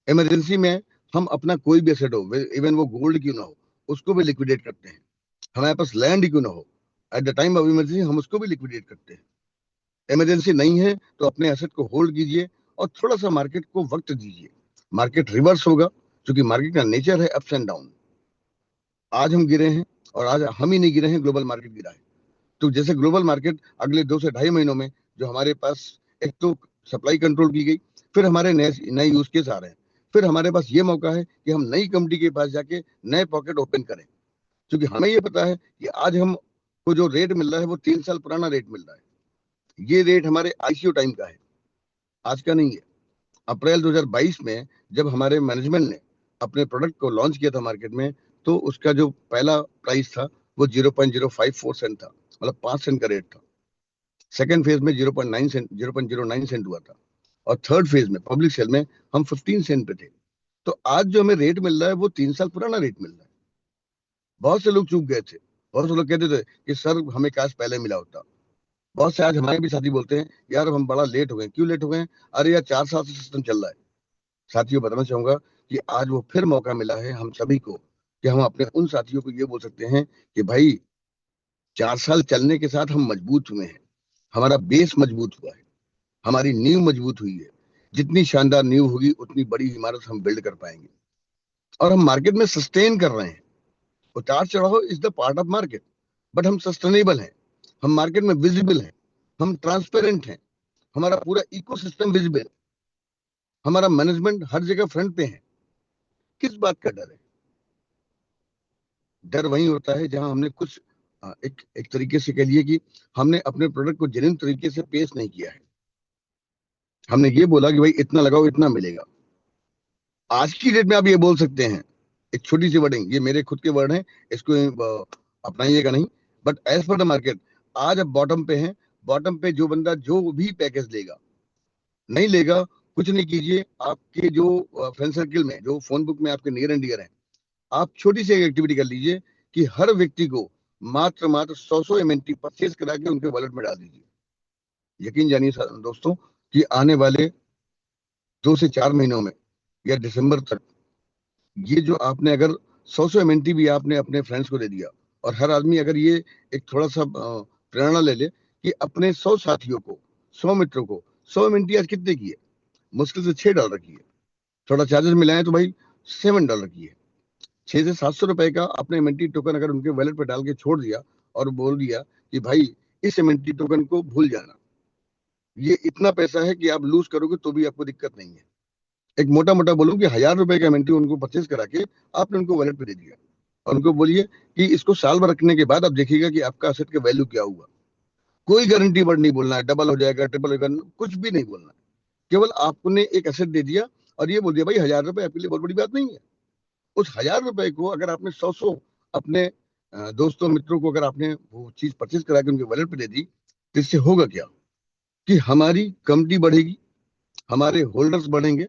इमरजेंसी में हम अपना कोई भी एसेट हो, इवन वो गोल्ड क्यों ना हो, उसको भी लिक्विडेट करते हैं। हमारे पास लैंड क्यों ना हो, at the time of emergency हम उसको भी लिक्विडेट करते हैं। इमरजेंसी नहीं है तो अपने एसेट को होल्ड कीजिए और थोड़ा सा मार्केट को वक्त दीजिए। मार्केट रिवर्स होगा, क्योंकि मार्केट का नेचर है अप्स एंड डाउन। आज हम गिरे हैं और आज हम ही नहीं गिरे हैं, ग्लोबल मार्केट गिरा है। तो जैसे ग्लोबल मार्केट अगले 2 से ढाई महीनों में, जो हमारे पास एक तो सप्लाई कंट्रोल की गई, फिर हमारे नए नए यूज केस आ रहे हैं, फिर हमारे पास ये मौका है कि हम नई कंपनी के पास जाके नए पॉकेट ओपन करें। क्योंकि हमें ये पता है कि आज हम को जो रेट मिल रहा है वो 3 साल पुराना रेट मिल रहा है। ये रेट हमारे आईसीओ टाइम का है, आज का नहीं है। अप्रैल 2022 में जब हमारे मैनेजमेंट ने अपने प्रोडक्ट को लॉन्च किया था मार्केट में, तो उसका जो पहला प्राइस था वो 0.054 सेंट था, मतलब 5 सेंट का रेट था। सेकेंड फेज में 0.09 सेंट हुआ था, और थर्ड फेज में पब्लिक सेल में हम 15 सेंट पे थे। तो आज जो हमें रेट मिल रहा है वो 3 साल पुराना रेट मिल रहा है। बहुत से लोग चूक गए थे, बहुत से लोग कहते थे कि सर हमें काश पहले मिला होता। बहुत से आज हमारे भी साथी बोलते हैं यार हम बड़ा लेट हो गए। क्यों लेट हो गए? अरे यार 4 साल से सिस्टम चल रहा है। साथियों, बताना चाहूंगा कि आज वो फिर मौका मिला है हम सभी को कि हम अपने उन साथियों को ये बोल सकते हैं कि भाई 4 साल चलने के साथ हम मजबूत हुए हैं, हमारा बेस मजबूत हुआ है, हमारी नींव मजबूत हुई है। जितनी शानदार नींव होगी उतनी बड़ी इमारत हम बिल्ड कर पाएंगे। और हम मार्केट में सस्टेन कर रहे हैं। उतार चढ़ाव is the part of market, but हम सस्टेनेबल हैं, हम मार्केट में विजिबल हैं, हम ट्रांसपेरेंट हैं, हमारा पूरा इकोसिस्टम विजिबल, हमारा मैनेजमेंट हर जगह फ्रंट पे है। किस बात का डर है? डर वही होता है जहां हमने कुछ एक तरीके से कह लिए कि हमने अपने प्रोडक्ट को जेन्युइन तरीके से पेश नहीं किया है। हमने ये बोला कि भाई इतना लगाओ इतना मिलेगा। आज की डेट में आप ये बोल सकते हैं, एक छोटी सी वर्डिंग, ये मेरे खुद के वर्ड हैं, इसको अपनाइएगा नहीं, but as per the market आज अब बॉटम पे है। बॉटम पे जो बंदा जो भी पैकेज लेगा, नहीं लेगा, कुछ नहीं कीजिए। आपके जो फ्रेंड सर्किल में, जो फोन बुक में आपके नियर एंड डियर है, आप छोटी सी एक एक्टिविटी कर लीजिए कि हर व्यक्ति को मात्र मात्र 100 MNT परचेज करा के उनके वॉलेट में डाल दीजिए। यकीन जानिए दोस्तों कि आने वाले 2 से 4 महीनों में या दिसंबर तक, ये जो आपने अगर 100 MNT भी आपने अपने फ्रेंड्स को दे दिया, और हर आदमी अगर ये एक थोड़ा सा प्रेरणा ले ले कि अपने 100 साथियों को, 100 मित्रों को 100 MNT आज कितने की है? मुश्किल से $6 की है। थोड़ा चार्जेस मिलाएं तो भाई $7 की है। 600 से 700 रुपए का अपने एमएनटी टोकन अगर उनके वॉलेट पे डाल के छोड़ दिया और बोल दिया कि भाई इस एमएनटी टोकन को भूल जाना, ये इतना पैसा है कि आप लूज करोगे तो भी आपको दिक्कत नहीं है। एक मोटा मोटा बोलूं कि $1000 का एमएनटी उनको परचेज करा के आपने उनको वॉलेट पे दे दिया, और उनको बोलिए कि इसको साल भर रखने के बाद आप देखिएगा कि आपका असेट का वैल्यू क्या हुआ। कोई गारंटी वर्ड नहीं बोलना है, डबल हो जाएगा, ट्रिपल होगा, कुछ भी नहीं बोलना है। केवल आपने एक एसेट दे दिया और ये बोल दिया भाई $1000 आपके लिए बहुत बड़ी बात नहीं है। उस $1000 को अगर आपने 100 अपने दोस्तों मित्रों को अगर आपने वो चीज परचेज करा के उनके वॉलेट पे दे दी, तो इससे होगा क्या कि हमारी कंपनी बढ़ेगी, हमारे होल्डर्स बढ़ेंगे,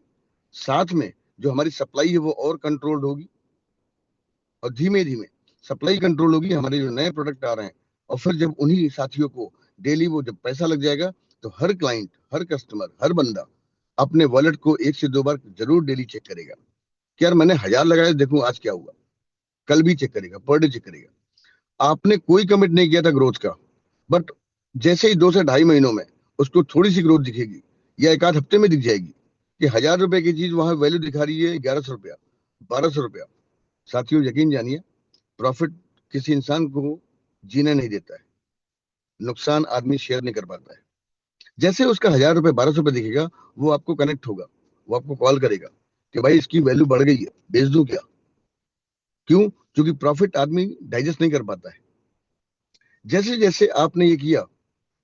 साथ में जो हमारी सप्लाई है वो और कंट्रोल्ड होगी, और धीमे धीमे सप्लाई कंट्रोल होगी, हमारे जो नए प्रोडक्ट आ रहे हैं, और फिर जब उन्हीं साथियों को डेली वो जब पैसा लग जाएगा, तो हर क्लाइंट, हर कस्टमर, हर बंदा अपने वॉलेट को 1 से 2 बार जरूर डेली चेक करेगा कि यार मैंने 1000 लगाया, देखूं आज क्या हुआ। कल भी चेक करेगा, पर डे चेक करेगा। आपने कोई कमिट नहीं किया था ग्रोथ का, बट जैसे ही 2 से ढाई महीनों में उसको थोड़ी सी ग्रोथ दिखेगी या एक आध हफ्ते में दिख जाएगी कि 1000 रुपए की चीज वहां वैल्यू दिखा रही है 1100 रुपया, 1200 रुपया। साथियों यकीन जानिए, प्रॉफिट किसी इंसान को जीने नहीं देता है, नुकसान आदमी शेयर नहीं कर पाता है। जैसे उसका 1000 रुपये 1200 रुपये दिखेगा, वो आपको कनेक्ट होगा, वो आपको कॉल करेगा कि भाई इसकी वैल्यू बढ़ गई है, बेच दूं क्या? क्यों? क्योंकि प्रॉफिट आदमी डाइजेस्ट नहीं कर पाता है। जैसे जैसे आपने ये किया,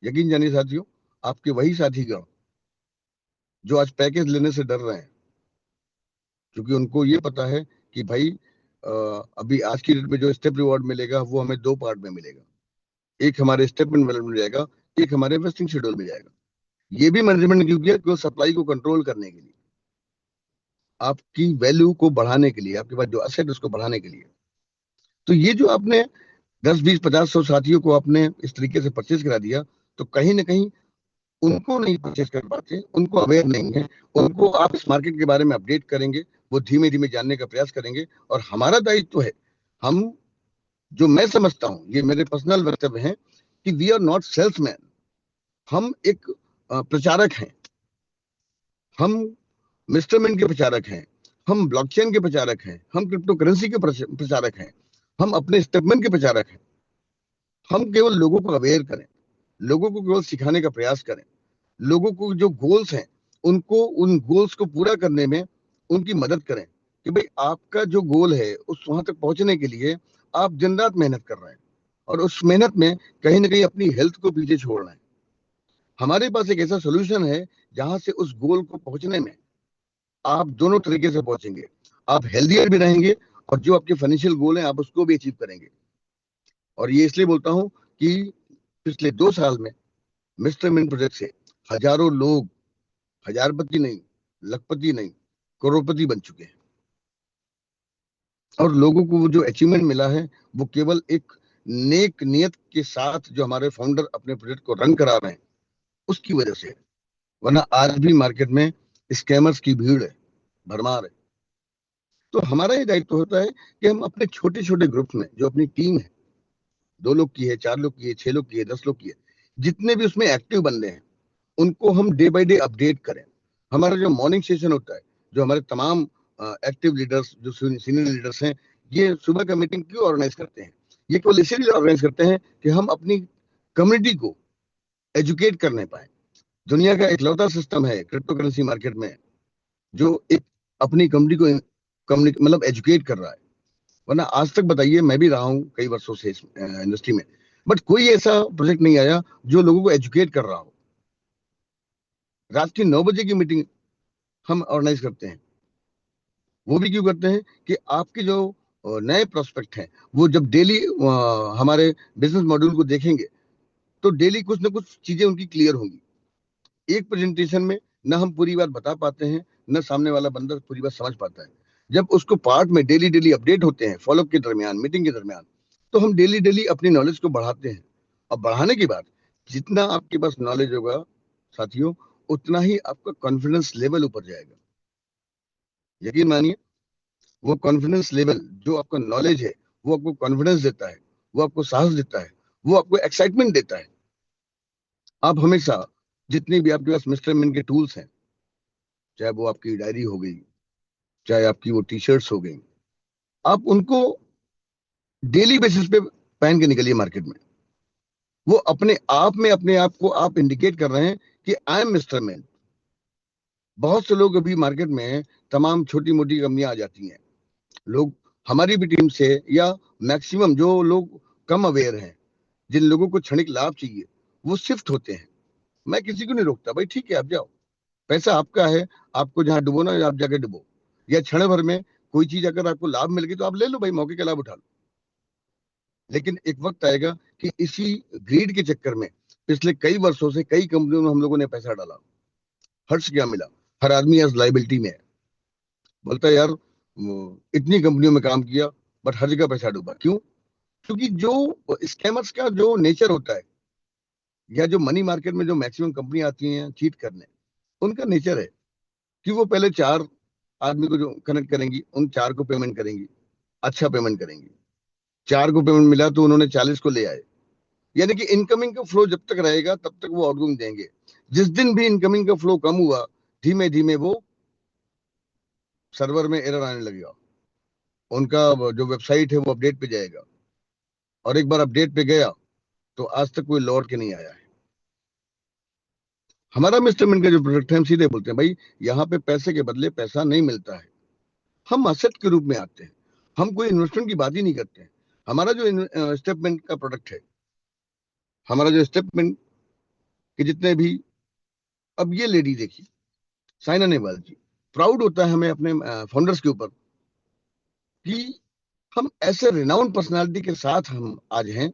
यकीन जानिए साथियों, आपके वही साथीगण जो आज पैकेज लेने से डर रहे हैं, क्योंकि उनको ये पता है कि भाई अभी आज की डेट में जो स्टेप रिवॉर्ड मिलेगा वो हमें 2 पार्ट में मिलेगा। एक हमारे स्टेटमेंट में जाएगा, एक हमारे इन्वेस्टिंग शेड्यूल में जाएगा। ये भी मैनेजमेंट ने क्यों किया? क्यों? सप्लाई को कंट्रोल करने के लिए, आपकी वैल्यू को बढ़ाने के लिए, आपके पास जो असेट उसको बढ़ाने के लिए। तो ये जो आपने 10, 20, 50, 100 साथियों को आपने इस तरीके से परचेज करा दिया, तो कहीं ना कहीं उनको नहीं परचेज कर पाते, उनको अवेयर नहीं है, उनको आप इस मार्केट के बारे में अपडेट करेंगे, वो धीमे धीमे जानने का प्रयास करेंगे। और हमारा दायित्व तो है, हम, जो मैं समझता हूं, ये मेरे पर्सनल वक्तव्य हैं कि वी आर नॉट सेल्समैन, हम एक प्रचारक हैं, हम मिस्टर मैन के प्रचारक हैं, हम ब्लॉकचेन के प्रचारक हैं, हम क्रिप्टो करेंसी के प्रचारक हैं, हम अपने स्टेटमेंट के प्रचारक हैं। हम केवल लोगों को अवेयर करें, लोगों को केवल सिखाने का प्रयास करें, लोगों को जो गोल्स हैं उनको, उन गोल्स को पूरा करने में उनकी मदद करें कि भाई आपका जो गोल है उस वहां तक पहुंचने के लिए आप दिन रात मेहनत कर रहे हैं, और उस मेहनत में कहीं ना कहीं अपनी हेल्थ को पीछे छोड़ रहे हैं। हमारे पास एक ऐसा सोल्यूशन है जहां से उस गोल को पहुंचने में आप दोनों तरीके से पहुंचेंगे। आप हेल्दियर भी रहेंगे, और जो आपके फाइनेंशियल गोल हैं आप उसको भी अचीव करेंगे। और ये इसलिए बोलता हूं कि पिछले 2 साल में मिस्टर मिन प्रोजेक्ट से हजारों लोग हजारपति नहीं, लखपति नहीं, करोड़पति बन चुके हैं। और लोगों को वो जो अचीवमेंट मिला है वो केवल एक नेक नियत के साथ जो हमारे फाउंडर अपने प्रोजेक्ट को रन करा रहे हैं उसकी वजह से है। वरना आज भी मार्केट में स्कैमर्स की भीड़ है, भरमार है। तो हमारा ये दायित्व होता है कि हम अपने छोटे छोटे ग्रुप में, जो अपनी टीम है, 2 लोग की है, 4 लोग की है, 6 लोग की है, 10 लोग की है, जितने भी उसमें एक्टिव बंदे हैं उनको हम डे बाय डे अपडेट करें। हमारा जो मॉर्निंग सेशन होता है, जो हमारे तमाम एक्टिव लीडर्स, जो सीनियर लीडर्स हैं, ये सुबह का मीटिंग क्यों ऑर्गेनाइज करते हैं? ये केवल इसीलिए ऑर्गेनाइज करते हैं कि हम अपनी कम्युनिटी को एजुकेट करने पाए। दुनिया का इकलौता सिस्टम है क्रिप्टो करेंसी मार्केट में जो एक अपनी कम्युनिटी को मतलब एजुकेट कर रहा है। वरना आज तक बताइए, मैं भी रहा हूँ कई वर्षों से इस इंडस्ट्री में, बट कोई ऐसा प्रोजेक्ट नहीं आया जो लोगों को एजुकेट कर रहा हो। रात की 9 बजे की मीटिंग हम ऑर्गेनाइज करते हैं। वो भी क्यों करते हैं? कि आपके जो नए प्रोस्पेक्ट हैं वो जब डेली हमारे बिजनेस मॉड्यूल को देखेंगे तो डेली कुछ ना कुछ चीजें उनकी क्लियर होंगी। एक प्रेजेंटेशन में ना हम पूरी बात बता पाते हैं, ना सामने वाला बंदा पूरी बात समझ पाता है। जब उसको पार्ट में डेली डेली अपडेट होते हैं, फॉलोअप के दरमियान, मीटिंग के दरमियान, तो हम डेली डेली अपनी नॉलेज को बढ़ाते हैं। और बढ़ाने के बाद जितना आपके पास नॉलेज होगा साथियों, उतना ही आपका कॉन्फिडेंस लेवल ऊपर जाएगा। यकीन मानिए, वो कॉन्फिडेंस लेवल जो आपका नॉलेज है वो आपको कॉन्फिडेंस देता है, वो आपको साहस देता है, वो आपको एक्साइटमेंट देता है। आप हमेशा, जितनी भी आपके पास मिस्टर मिन के टूल्स हैं, चाहे वो आपकी डायरी हो गई, चाहे आपकी वो टी शर्ट्स हो गई, आप उनको डेली बेसिस पे पहन के निकलिए मार्केट में। वो अपने आप को आप इंडिकेट कर रहे हैं कि आई एम मिस्टर मैन। बहुत से लोग अभी मार्केट में, तमाम छोटी मोटी कंपनियां आ जाती हैं, लोग हमारी भी टीम से, या मैक्सिमम जो लोग कम अवेयर हैं, जिन लोगों को क्षणिक लाभ चाहिए, वो शिफ्ट होते हैं। मैं किसी को नहीं रोकता, भाई ठीक है आप जाओ, पैसा आपका है, आपको जहां डुबोना है आप जाके डुबो। या क्षण भर में कोई चीज अगर आपको लाभ मिल गई तो आप ले लो भाई, मौके का लाभ उठा लो। लेकिन एक वक्त आएगा कि इसी ग्रीड के चक्कर में पिछले कई वर्षों से कई कंपनियों में हम लोगों ने पैसा डाला, हर्ष क्या मिला? हर आदमी आज लाइबिलिटी में है, बोलता है यार इतनी कंपनियों में काम किया बट हर जगह पैसा डूबा। क्यों? क्योंकि जो स्कैमर्स का जो नेचर होता है, या जो मनी मार्केट में जो मैक्सिमम कंपनी आती हैं चीट करने, उनका नेचर है कि वो पहले 4 आदमी को जो कनेक्ट करेंगी, उन 4 को पेमेंट करेंगी, अच्छा पेमेंट करेंगी। 4 को पेमेंट मिला तो उन्होंने 40 को ले आए। यानी कि इनकमिंग का फ्लो जब तक रहेगा तब तक वो आउटगोइंग देंगे। जिस दिन भी इनकमिंग का फ्लो कम हुआ, धीमे धीमे वो सर्वर में एरर आने लगेगा, उनका जो वेबसाइट है वो अपडेट पे जाएगा, और एक बार अपडेट पे गया तो आज तक कोई लौट के नहीं आया है। हमारा मिस्टर मिन का जो प्रोडक्ट है, हम सीधे बोलते हैं भाई यहाँ पे पैसे के बदले पैसा नहीं मिलता है, हम असेट के रूप में आते हैं, हम कोई इन्वेस्टमेंट की बात ही नहीं करते हैं। हमारा जो स्टेटमेंट का प्रोडक्ट है, हमारा जो स्टेटमेंट के जितने भी, अब ये लेडी देखिए, साइना नेहवाल जी, प्राउड होता है हमें अपने फाउंडर्स के ऊपर कि हम ऐसे रिनाउंड पर्सनालिटी के साथ हम आज हैं।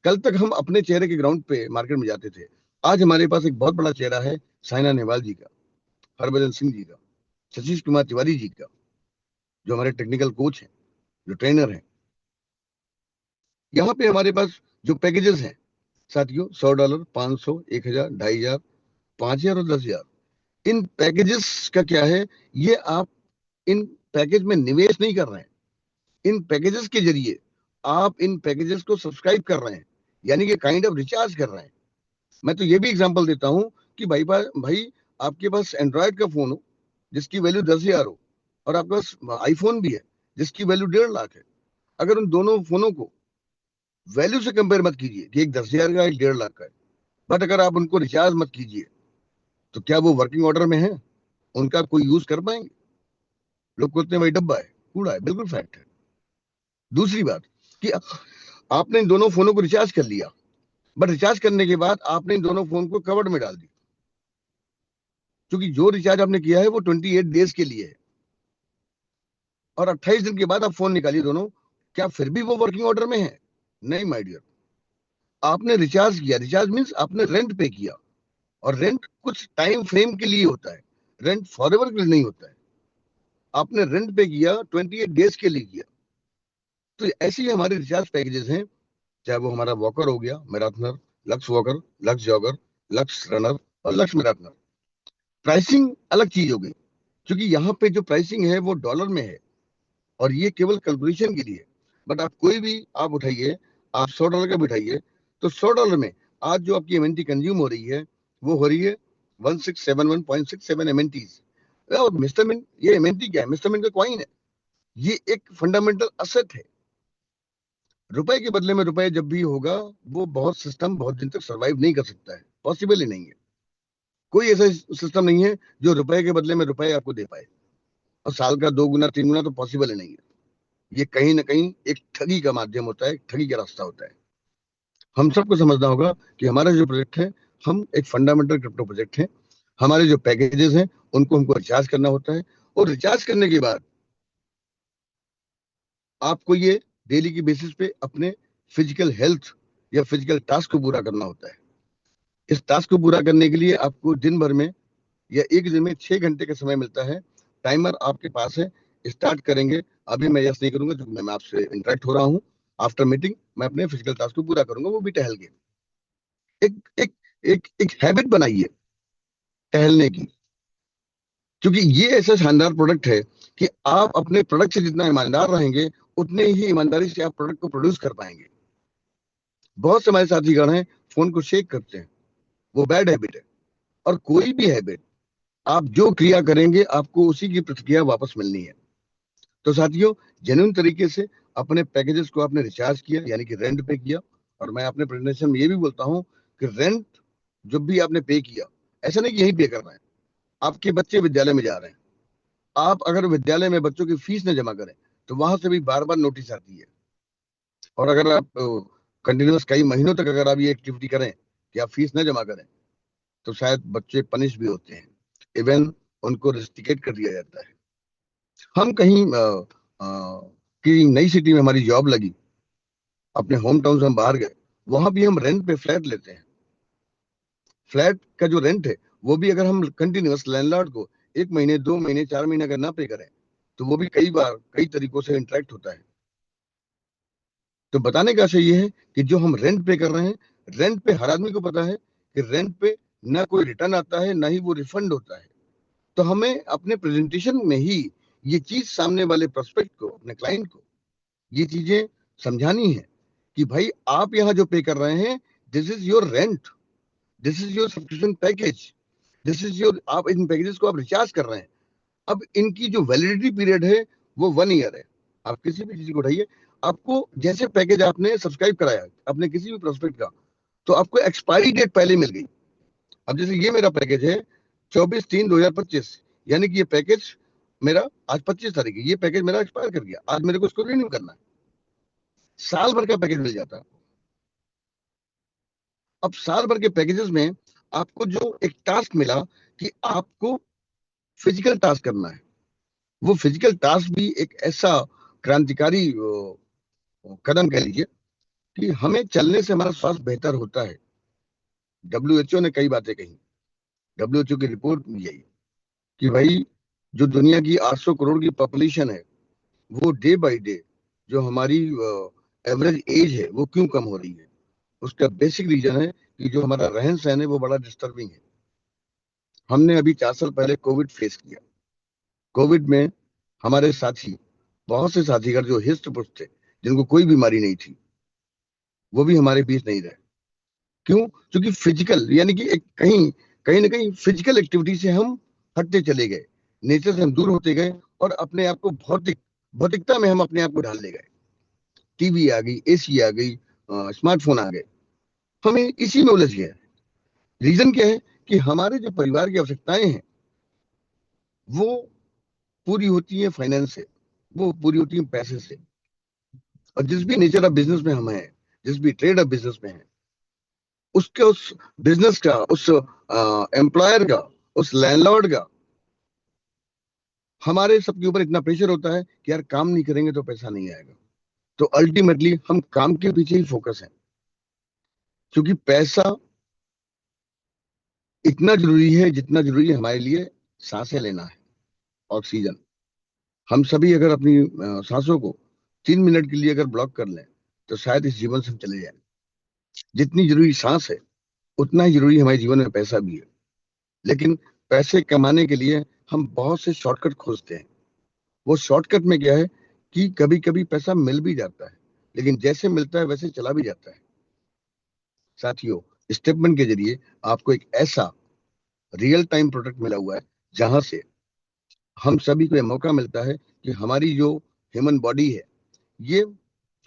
कल तक हम अपने चेहरे के ग्राउंड पे मार्केट में जाते थे, आज हमारे पास एक बहुत बड़ा चेहरा है साइना नेहवाल जी का, हरभजन सिंह जी का, सतीश कुमार तिवारी जी का, जो हमारे टेक्निकल कोच हैं, जो ट्रेनर हैं। यहाँ पे हमारे पास जो पैकेजेस हैं साथियों, $100, 500, 1000, 2500, 5000 और 10,000, इन पैकेजेस का क्या है, ये आप इन पैकेज में निवेश नहीं कर रहे हैं, इन पैकेजेस के जरिए आप इन पैकेजेस को सब्सक्राइब कर रहे हैं, यानी कि काइंड ऑफ रिचार्ज कर रहे हैं। मैं तो ये भी एग्जांपल देता हूं कि भाई आपके पास एंड्रॉयड का फोन हो जिसकी वैल्यू 10,000 हो, और आपके पास आईफोन भी है जिसकी वैल्यू 1.5 लाख है। अगर उन दोनों फोनों को वैल्यू से कंपेयर मत कीजिए कि एक 10,000 का, एक 1.5 लाख का है, बट अगर आप उनको रिचार्ज मत कीजिए तो क्या वो वर्किंग ऑर्डर में है, उनका कोई यूज कर पाएंगे? लोग कहते हैं भाई डब्बा है, कूड़ा है, बिल्कुल फैक्ट है। दूसरी बात कि आपने इन दोनों फोनों को रिचार्ज कर लिया, बट रिचार्ज करने के बाद आपने इन दोनों फोन को कवर्ड में डाल दिया, क्योंकि जो रिचार्ज आपने किया है वो 28 डेज के लिए है, और 28 दिन के बाद आप फोन निकालिए दोनों, क्या फिर भी वो वर्किंग ऑर्डर में है? नहीं माय डियर, आपने रिचार्ज किया, रिचार्ज मीन्स आपने रेंट पे किया, और रेंट कुछ टाइम फ्रेम के लिए होता है, रेंट फॉरएवर के लिए नहीं होता है। आपने रेंट पे किया, 28 डेज के लिए किया। तो ऐसे ही हमारे रिचार्ज पैकेजेस हैं, चाहे वो हमारा वॉकर हो गया, marathoner, lux walker, lux jogger, lux runner और लक्स मैराथनर। प्राइसिंग अलग चीज हो गई, क्योंकि यहाँ पे जो प्राइसिंग है वो डॉलर में है, और ये केवल कैलकुलेशन के लिए। बट आप कोई भी आप उठाइए, आप $100 का भी उठाइए, तो $100 में आज जो आपकी एमएनटी कंज्यूम हो रही है वो हो रही है 1671.67 एमएनटीज। और मिस्टर मिन, ये एमएनटी क्या है? मिस्टर मिन का कॉइन है, ये एक फंडामेंटल असेट है। रुपए के बदले में रुपए जब भी होगा, वो बहुत सिस्टम बहुत दिन तक सरवाइव नहीं कर सकता है, पॉसिबल ही नहीं है। कोई ऐसा सिस्टम नहीं है जो रुपए के बदले में रुपए आपको दे पाए, और साल का 2 गुना 3 गुना तो पॉसिबल ही नहीं है। ये कहीं ना कहीं एक ठगी का माध्यम होता है, एक ठगी का रास्ता होता है। हम सबको समझना होगा कि हमारा जो प्रोजेक्ट है, हम एक फंडामेंटल क्रिप्टो प्रोजेक्ट है। हमारे जो पैकेजेस हैं उनको हमको रिचार्ज करना होता है, और रिचार्ज करने के बाद आपको ये डेली की बेसिस पे अपने फिजिकल हेल्थ या फिजिकल टास्क को पूरा करना होता है। इस टास्क को पूरा करने के लिए आपको दिन भर में या एक दिन में 6 घंटे का समय मिलता है। टाइमर आपके पास है, स्टार्ट करेंगे। अभी मैं यस नहीं करूंगा क्योंकि मैं आपसे इंटरेक्ट हो रहा हूँ। आफ्टर मीटिंग मैं अपने फिजिकल टास्क को पूरा करूंगा, वो भी टहल के। एक एक एक हैबिट बनाइए टहलने की, क्योंकि ये ऐसा शानदार प्रोडक्ट है कि आप अपने प्रोडक्ट से जितना ईमानदार रहेंगे, उतने ही ईमानदारी से आप प्रोडक्ट को प्रोड्यूस कर पाएंगे। बहुत से हमारे साथीगण हैं, फोन को शेक करते हैं, वो बैड हैबिट है। और कोई भी हैबिट, आप जो क्रिया करेंगे आपको उसी की प्रतिक्रिया वापस मिलनी है। तो साथियों, जेन्युइन तरीके से अपने पैकेजेस को आपने रिचार्ज किया, यानी कि रेंट पे किया। और मैं अपने प्रेजेंटेशन में ये भी बोलता हूँ कि रेंट जब भी आपने पे किया, ऐसा नहीं कि यही पे कर रहे हैं, आपके बच्चे विद्यालय में जा रहे हैं, आप अगर विद्यालय में बच्चों की फीस न जमा करें तो वहां से भी बार बार नोटिस आती है। और अगर आप कंटिन्यूस कई महीनों तक अगर आप ये एक्टिविटी करें कि आप फीस न जमा करें, तो शायद बच्चे पनिश भी होते हैं, इवन उनको रेस्टिकेट कर दिया जाता है। हम कहीं की नई सिटी में हमारी जॉब लगी, अपने होम टाउन से हम बाहर गए, वहां भी हम रेंट पे फ्लैट लेते हैं। फ्लैट का जो रेंट है वो भी अगर हम कंटिन्यूस लैंडलॉर्ड को 1 महीने 2 महीने 4 महीने अगर ना पे करें, तो वो भी कई बार कई तरीकों से इंटरेक्ट होता है। तो बताने का आशय ये है कि जो हम रेंट पे कर रहे हैं, रेंट पे हर आदमी को पता है कि रेंट पे ना कोई रिटर्न आता है, ना ही वो रिफंड होता है। तो हमें अपने प्रेजेंटेशन में ही ये चीज सामने वाले प्रोस्पेक्ट को, अपने क्लाइंट को ये चीजें समझानी है कि भाई आप यहाँ जो पे कर रहे हैं, this is your rent, this is your subscription package, this is your, आप इन पैकेजेस को आप रिचार्ज कर रहे हैं। अब इनकी जो वैलिडिटी पीरियड है वो 1 ईयर है। आप किसी भी चीज को उठाइए, आपको जैसे पैकेज आपने सब्सक्राइब कराया अपने किसी भी प्रोस्पेक्ट का, तो आपको एक्सपायरी डेट पहले मिल गई। अब जैसे ये मेरा पैकेज है 24/3/2025, यानी कि ये पैकेज मेरा आज 25 तारीख है, ये पैकेज मेरा एक्सपायर कर गया, आज मेरे को इसको रिन्यू करना है। साल भर का पैकेज मिल जाता है। अब साल भर के पैकेजेस में आपको जो एक टास्क मिला कि आपको फिजिकल टास्क करना है, वो फिजिकल टास्क भी एक ऐसा क्रांतिकारी कदम कह लीजिए कि हमें चलने से हमारा स्वास्थ्य बेहतर होता है। डब्ल्यूएचओ ने कई बातें कही, डब्ल्यूएचओ की रिपोर्ट में यही कि भाई जो दुनिया की 800 करोड़ की पॉपुलेशन है, वो डे बाय डे जो हमारी एवरेज एज है वो क्यों कम हो रही है, उसका बेसिक रीजन है कि जो हमारा रहन सहन है वो बड़ा डिस्टर्बिंग है। हमने अभी 4 साल पहले कोविड फेस किया। कोविड में हमारे साथी, बहुत से साथीगर जो हिस्ट पुष्ट थे, जिनको कोई बीमारी नहीं थी, वो भी हमारे बीच नहीं रहे। क्यों? क्योंकि फिजिकल, यानी कि एक कहीं कहीं ना कहीं फिजिकल एक्टिविटी से हम हटते चले गए, नेचर से हम दूर होते गए और अपने आप को भौतिकता में हम अपने आप को ढाल ले गए। टीवी आ गई, एसी आ गई, स्मार्टफोन आ गए, हमें इसी में उलझ गए। रीजन क्या है कि हमारे जो परिवार की आवश्यकताएं हैं वो पूरी होती है फाइनेंस से, वो पूरी होती है पैसे से। और जिस भी नेचर ऑफ बिजनेस में हम हैं, जिस भी ट्रेड ऑफ बिजनेस में हैं, उसके उस बिजनेस का, उस एम्प्लॉयर का, उस लैंडलॉर्ड का हमारे सबके ऊपर इतना प्रेशर होता है कि यार काम नहीं करेंगे तो पैसा नहीं आएगा। तो अल्टीमेटली हम काम के पीछे ही फोकस है, क्योंकि पैसा इतना जरूरी है जितना जरूरी है हमारे लिए सांसें लेना है, ऑक्सीजन। हम सभी अगर अपनी सांसों को 3 मिनट के लिए अगर ब्लॉक कर लें तो शायद इस जीवन से हम चले जाएं। जितनी जरूरी सांस है उतना ही जरूरी हमारे जीवन में पैसा भी है। लेकिन पैसे कमाने के लिए हम बहुत से शॉर्टकट खोजते हैं। वो शॉर्टकट में क्या है कि कभी कभी पैसा मिल भी जाता है, लेकिन जैसे मिलता है वैसे चला भी जाता है। साथियों, स्टेटमेंट के जरिए आपको एक ऐसा रियल टाइम प्रोडक्ट मिला हुआ है जहां से हम सभी को यह मौका मिलता है कि हमारी जो ह्यूमन बॉडी है ये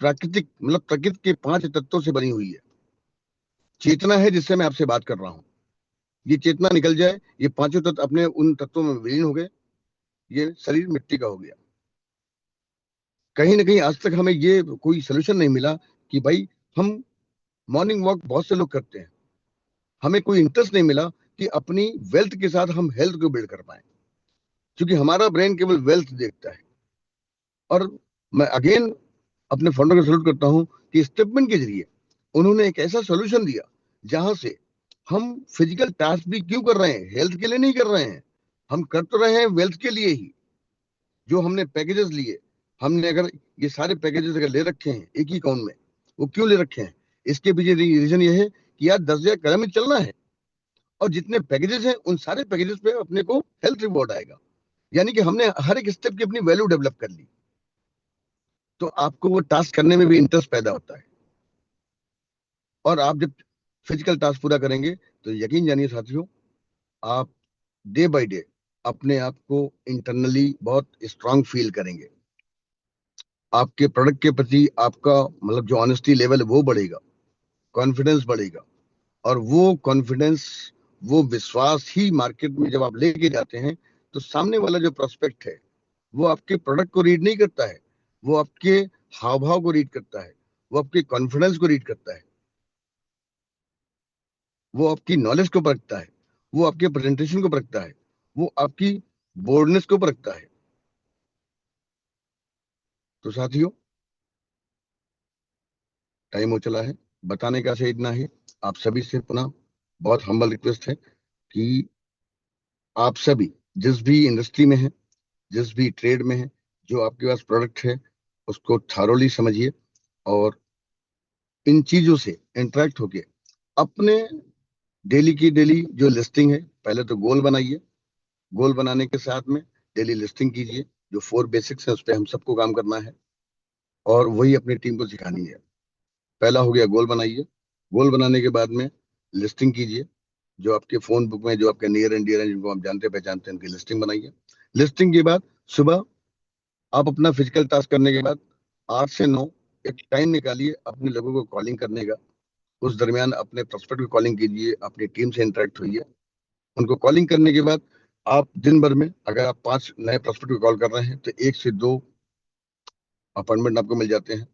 प्राकृतिक, मतलब प्रकृति के 5 तत्वों से बनी हुई है। चेतना है जिससे मैं आपसे बात कर रहा हूँ, ये चेतना निकल जाए, ये पांचों तत्व अपने उन तत्वों में विलीन हो गए, ये शरीर मिट्टी का हो गया। कहीं ना कहीं आज तक हमें ये कोई सोल्यूशन नहीं मिला कि भाई हम मॉर्निंग वॉक बहुत से लोग करते हैं, हमें कोई इंटरेस्ट नहीं मिला कि अपनी वेल्थ के साथ हम हेल्थ को बिल्ड कर पाए, क्योंकि हमारा ब्रेन केवल वेल्थ देखता है। और मैं अगेन अपने फाउंडर को सल्यूट करता हूं कि स्टेटमेंट के जरिए उन्होंने एक ऐसा सॉल्यूशन दिया जहां से हम फिजिकल टास्क भी क्यों कर रहे हैं, हेल्थ के लिए नहीं कर रहे हैं, हम कर तो रहे हैं वेल्थ के लिए ही। जो हमने पैकेजेस लिए, हमने अगर ये सारे पैकेजेस अगर ले रखे हैं एक ही अकाउंट में, वो क्यों ले रखे हैं? इसके पीछे रीजन ये है कि यार 10,000 कदम ही चलना है, और जितने पैकेजेस हैं उन सारे पैकेजेस पे अपने को हेल्थ रिवॉर्ड आएगा। यानी कि हमने हर एक स्टेप की अपनी वैल्यू डेवलप कर ली, तो आपको वो टास्क करने में भी इंटरेस्ट पैदा होता है। और आप जब फिजिकल टास्क पूरा करेंगे तो यकीन जानिए साथियों, आप डे बाय डे अपने आप को इंटरनली बहुत स्ट्रांग फील करेंगे। आपके प्रोडक्ट के प्रति आपका, मतलब जो ऑनेस्टी लेवल है वो बढ़ेगा, कॉन्फिडेंस बढ़ेगा। और वो कॉन्फिडेंस, वो विश्वास ही मार्केट में जब आप लेके जाते हैं तो सामने वाला जो प्रोस्पेक्ट है वो आपके प्रोडक्ट को रीड नहीं करता है, वो आपके हाव भाव को रीड करता है, वो आपके कॉन्फिडेंस को रीड करता है, वो आपकी नॉलेज को परखता है, वो आपके प्रेजेंटेशन को परखता है, वो आपकी बोल्डनेस को परखता है। तो साथियों, टाइम हो चला है, बताने का से इतना है। आप सभी से पुनः बहुत हम्बल रिक्वेस्ट है कि आप सभी जिस भी इंडस्ट्री में हैं, जिस भी ट्रेड में हैं, जो आपके पास प्रोडक्ट है उसको थारोली समझिए और इन चीजों से इंटरेक्ट होके अपने डेली की डेली जो लिस्टिंग है, पहले तो गोल बनाइए, गोल बनाने के साथ में डेली लिस्टिंग कीजिए। जो 4 बेसिक्स है उस पर हम सबको काम करना है और वही अपनी टीम को सिखानी है। पहला हो गया गोल बनाइए, गोल बनाने के बाद में लिस्टिंग कीजिए। जो आपके फोन बुक में जो आपके नियर एंड डियर हैं, जिनको आप जानते पहचानते हैं, उनकी लिस्टिंग बनाइए। लिस्टिंग के बाद सुबह आप अपना फिजिकल टास्क करने के बाद 8 से 9 एक टाइम निकालिए अपने लोगों को कॉलिंग करने का। उस दरमियान अपने प्रोस्पेक्ट को कॉलिंग कीजिए, अपनी टीम से इंटरेक्ट होइए। उनको कॉलिंग करने के बाद आप दिन भर में अगर आप 5 नए प्रोस्पेक्ट को कॉल कर रहे हैं तो 1 से 2 अपॉइंटमेंट आपको मिल जाते हैं।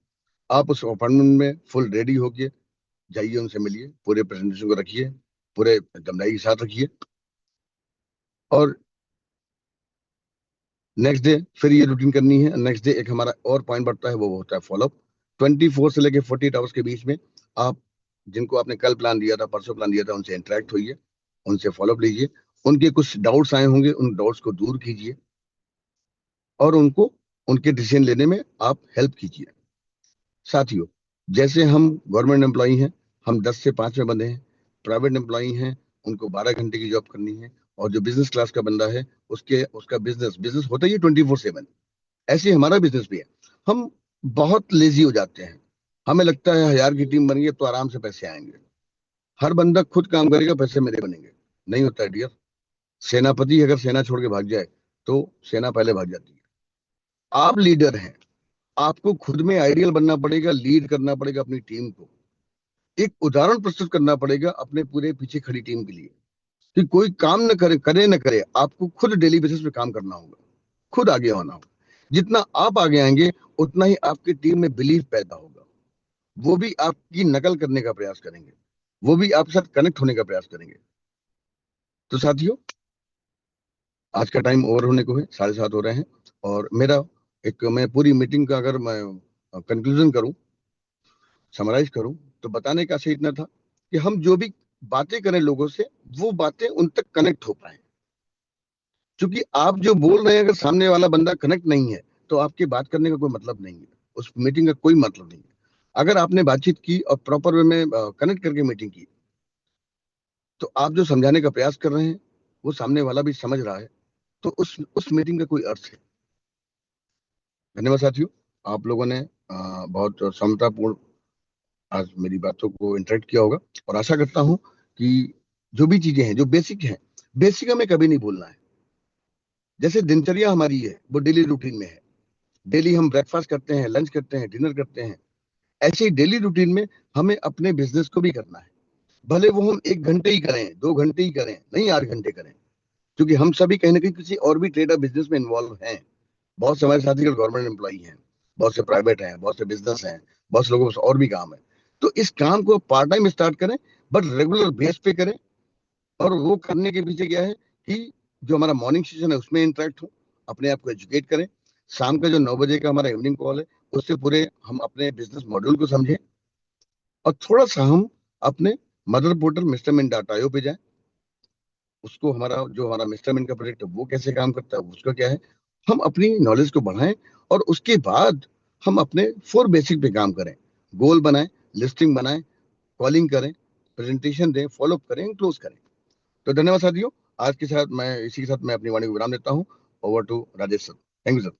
आप उस अपॉइंटमेंट में फुल रेडी होके जाइए, उनसे मिलिए, पूरे प्रेजेंटेशन को रखिए, पूरे दमदाई के साथ रखिए। और नेक्स्ट डे फिर ये रूटीन करनी है। नेक्स्ट डे एक हमारा और पॉइंट बढ़ता है, वो होता है फॉलोअप। 24 से लेके 48 आवर्स के बीच में आप जिनको आपने कल प्लान दिया था, परसों प्लान दिया था, उनसे इंटरेक्ट होइए, उनसे फॉलोअप लीजिए। उनके कुछ डाउट्स आए होंगे, उन डाउट्स को दूर कीजिए और उनको उनके डिसीजन लेने में आप हेल्प कीजिए। साथियों, जैसे हम गवर्नमेंट एम्प्लॉई हैं, हम 10 से 5 में बंधे हैं। प्राइवेट एम्प्लॉई हैं, उनको 12 घंटे की जॉब करनी है। और जो बिजनेस क्लास का बंदा है, उसका बिजनेस बिजनेस होता ही है 24/7। ऐसे ही हमारा बिजनेस भी है। हम बहुत लेजी हो जाते हैं, हमें लगता है 1000 की टीम बन गई तो आराम से पैसे आएंगे, हर बंदा खुद काम करेगा पैसे मेरे बनेंगे। नहीं होता है डियर। सेनापति अगर सेना छोड़ के भाग जाए तो सेना पहले भाग जाती है। आप लीडर हैं, आपको खुद में आइडियल बनना पड़ेगा, लीड करना पड़ेगा अपनी टीम को, एक उदाहरण प्रस्तुत करना पड़ेगा अपने पूरे पीछे खड़ी टीम के लिए कि कोई काम न करे, करे न करे, आपको खुद डेली बेसिस पे काम करना होगा, खुद आगे आना होगा। जितना आप आगे आएंगे उतना ही आपकी टीम में बिलीव पैदा होगा। वो भी आपकी नकल करने का प्रयास करेंगे, वो भी आपके साथ कनेक्ट होने का प्रयास करेंगे। तो साथियों, आज का टाइम ओवर होने को है, 7:30 हो रहे हैं। और मेरा मैं पूरी मीटिंग का अगर मैं कंक्लूजन करूं, समराइज करूं, तो बताने का आशय इतना था कि हम जो भी बातें करें लोगों से, वो बातें उन तक कनेक्ट हो पाए। क्योंकि आप जो बोल रहे हैं अगर सामने वाला बंदा कनेक्ट नहीं है तो आपकी बात करने का कोई मतलब नहीं है, उस मीटिंग का कोई मतलब नहीं है। अगर आपने बातचीत की और प्रॉपर वे में कनेक्ट करके मीटिंग की, तो आप जो समझाने का प्रयास कर रहे हैं वो सामने वाला भी समझ रहा है, तो उस मीटिंग का कोई अर्थ है। धन्यवाद साथियों, आप लोगों ने बहुत समतापूर्ण आज मेरी बातों को इंटरेक्ट किया होगा। और आशा करता हूं कि जो भी चीजें हैं जो बेसिक हैं, बेसिक हमें कभी नहीं भूलना है। जैसे दिनचर्या हमारी है वो डेली रूटीन में है, डेली हम ब्रेकफास्ट करते हैं, लंच करते हैं, डिनर करते हैं। ऐसे ही डेली रूटीन में हमें अपने बिजनेस को भी करना है। भले वो हम 1 घंटे ही करें, 2 घंटे ही करें, नहीं 8 घंटे करें। क्योंकि हम सभी कहीं ना कहीं किसी और भी ट्रेड और बिजनेस में इन्वॉल्व हैं। बहुत से हमारे साथी गवर्नमेंट एम्प्लॉई हैं, बहुत से प्राइवेट हैं, बहुत से बिजनेस हैं, बहुत से लोगों को और भी काम है। तो इस काम को पार्ट टाइम स्टार्ट करें, बट रेगुलर बेस पे करें। और वो करने के पीछे क्या है कि जो हमारा मॉर्निंग सेशन है उसमें इंटरेक्ट हो, अपने आप को एजुकेट करें। शाम का जो 9 बजे का हमारा इवनिंग कॉल है, उससे पूरे हम अपने बिजनेस मॉड्यूल को समझें। और थोड़ा सा हम अपने मदर पोर्टल मिस्टर मिन डॉट आईओ पे जाएं, उसको हमारा मिस्टर मिन का प्रोजेक्ट है वो कैसे काम करता है, उसका क्या है, हम अपनी नॉलेज को बढ़ाएं। और उसके बाद हम अपने 4 बेसिक पे काम करें। गोल बनाएं, लिस्टिंग बनाएं, कॉलिंग करें, प्रेजेंटेशन दें, फॉलोअप करें, क्लोज करें। तो धन्यवाद साथियों, आज के साथ मैं इसी के साथ मैं अपनी वाणी को विराम देता हूँ। Over to Rajesh sir. Thank you sir.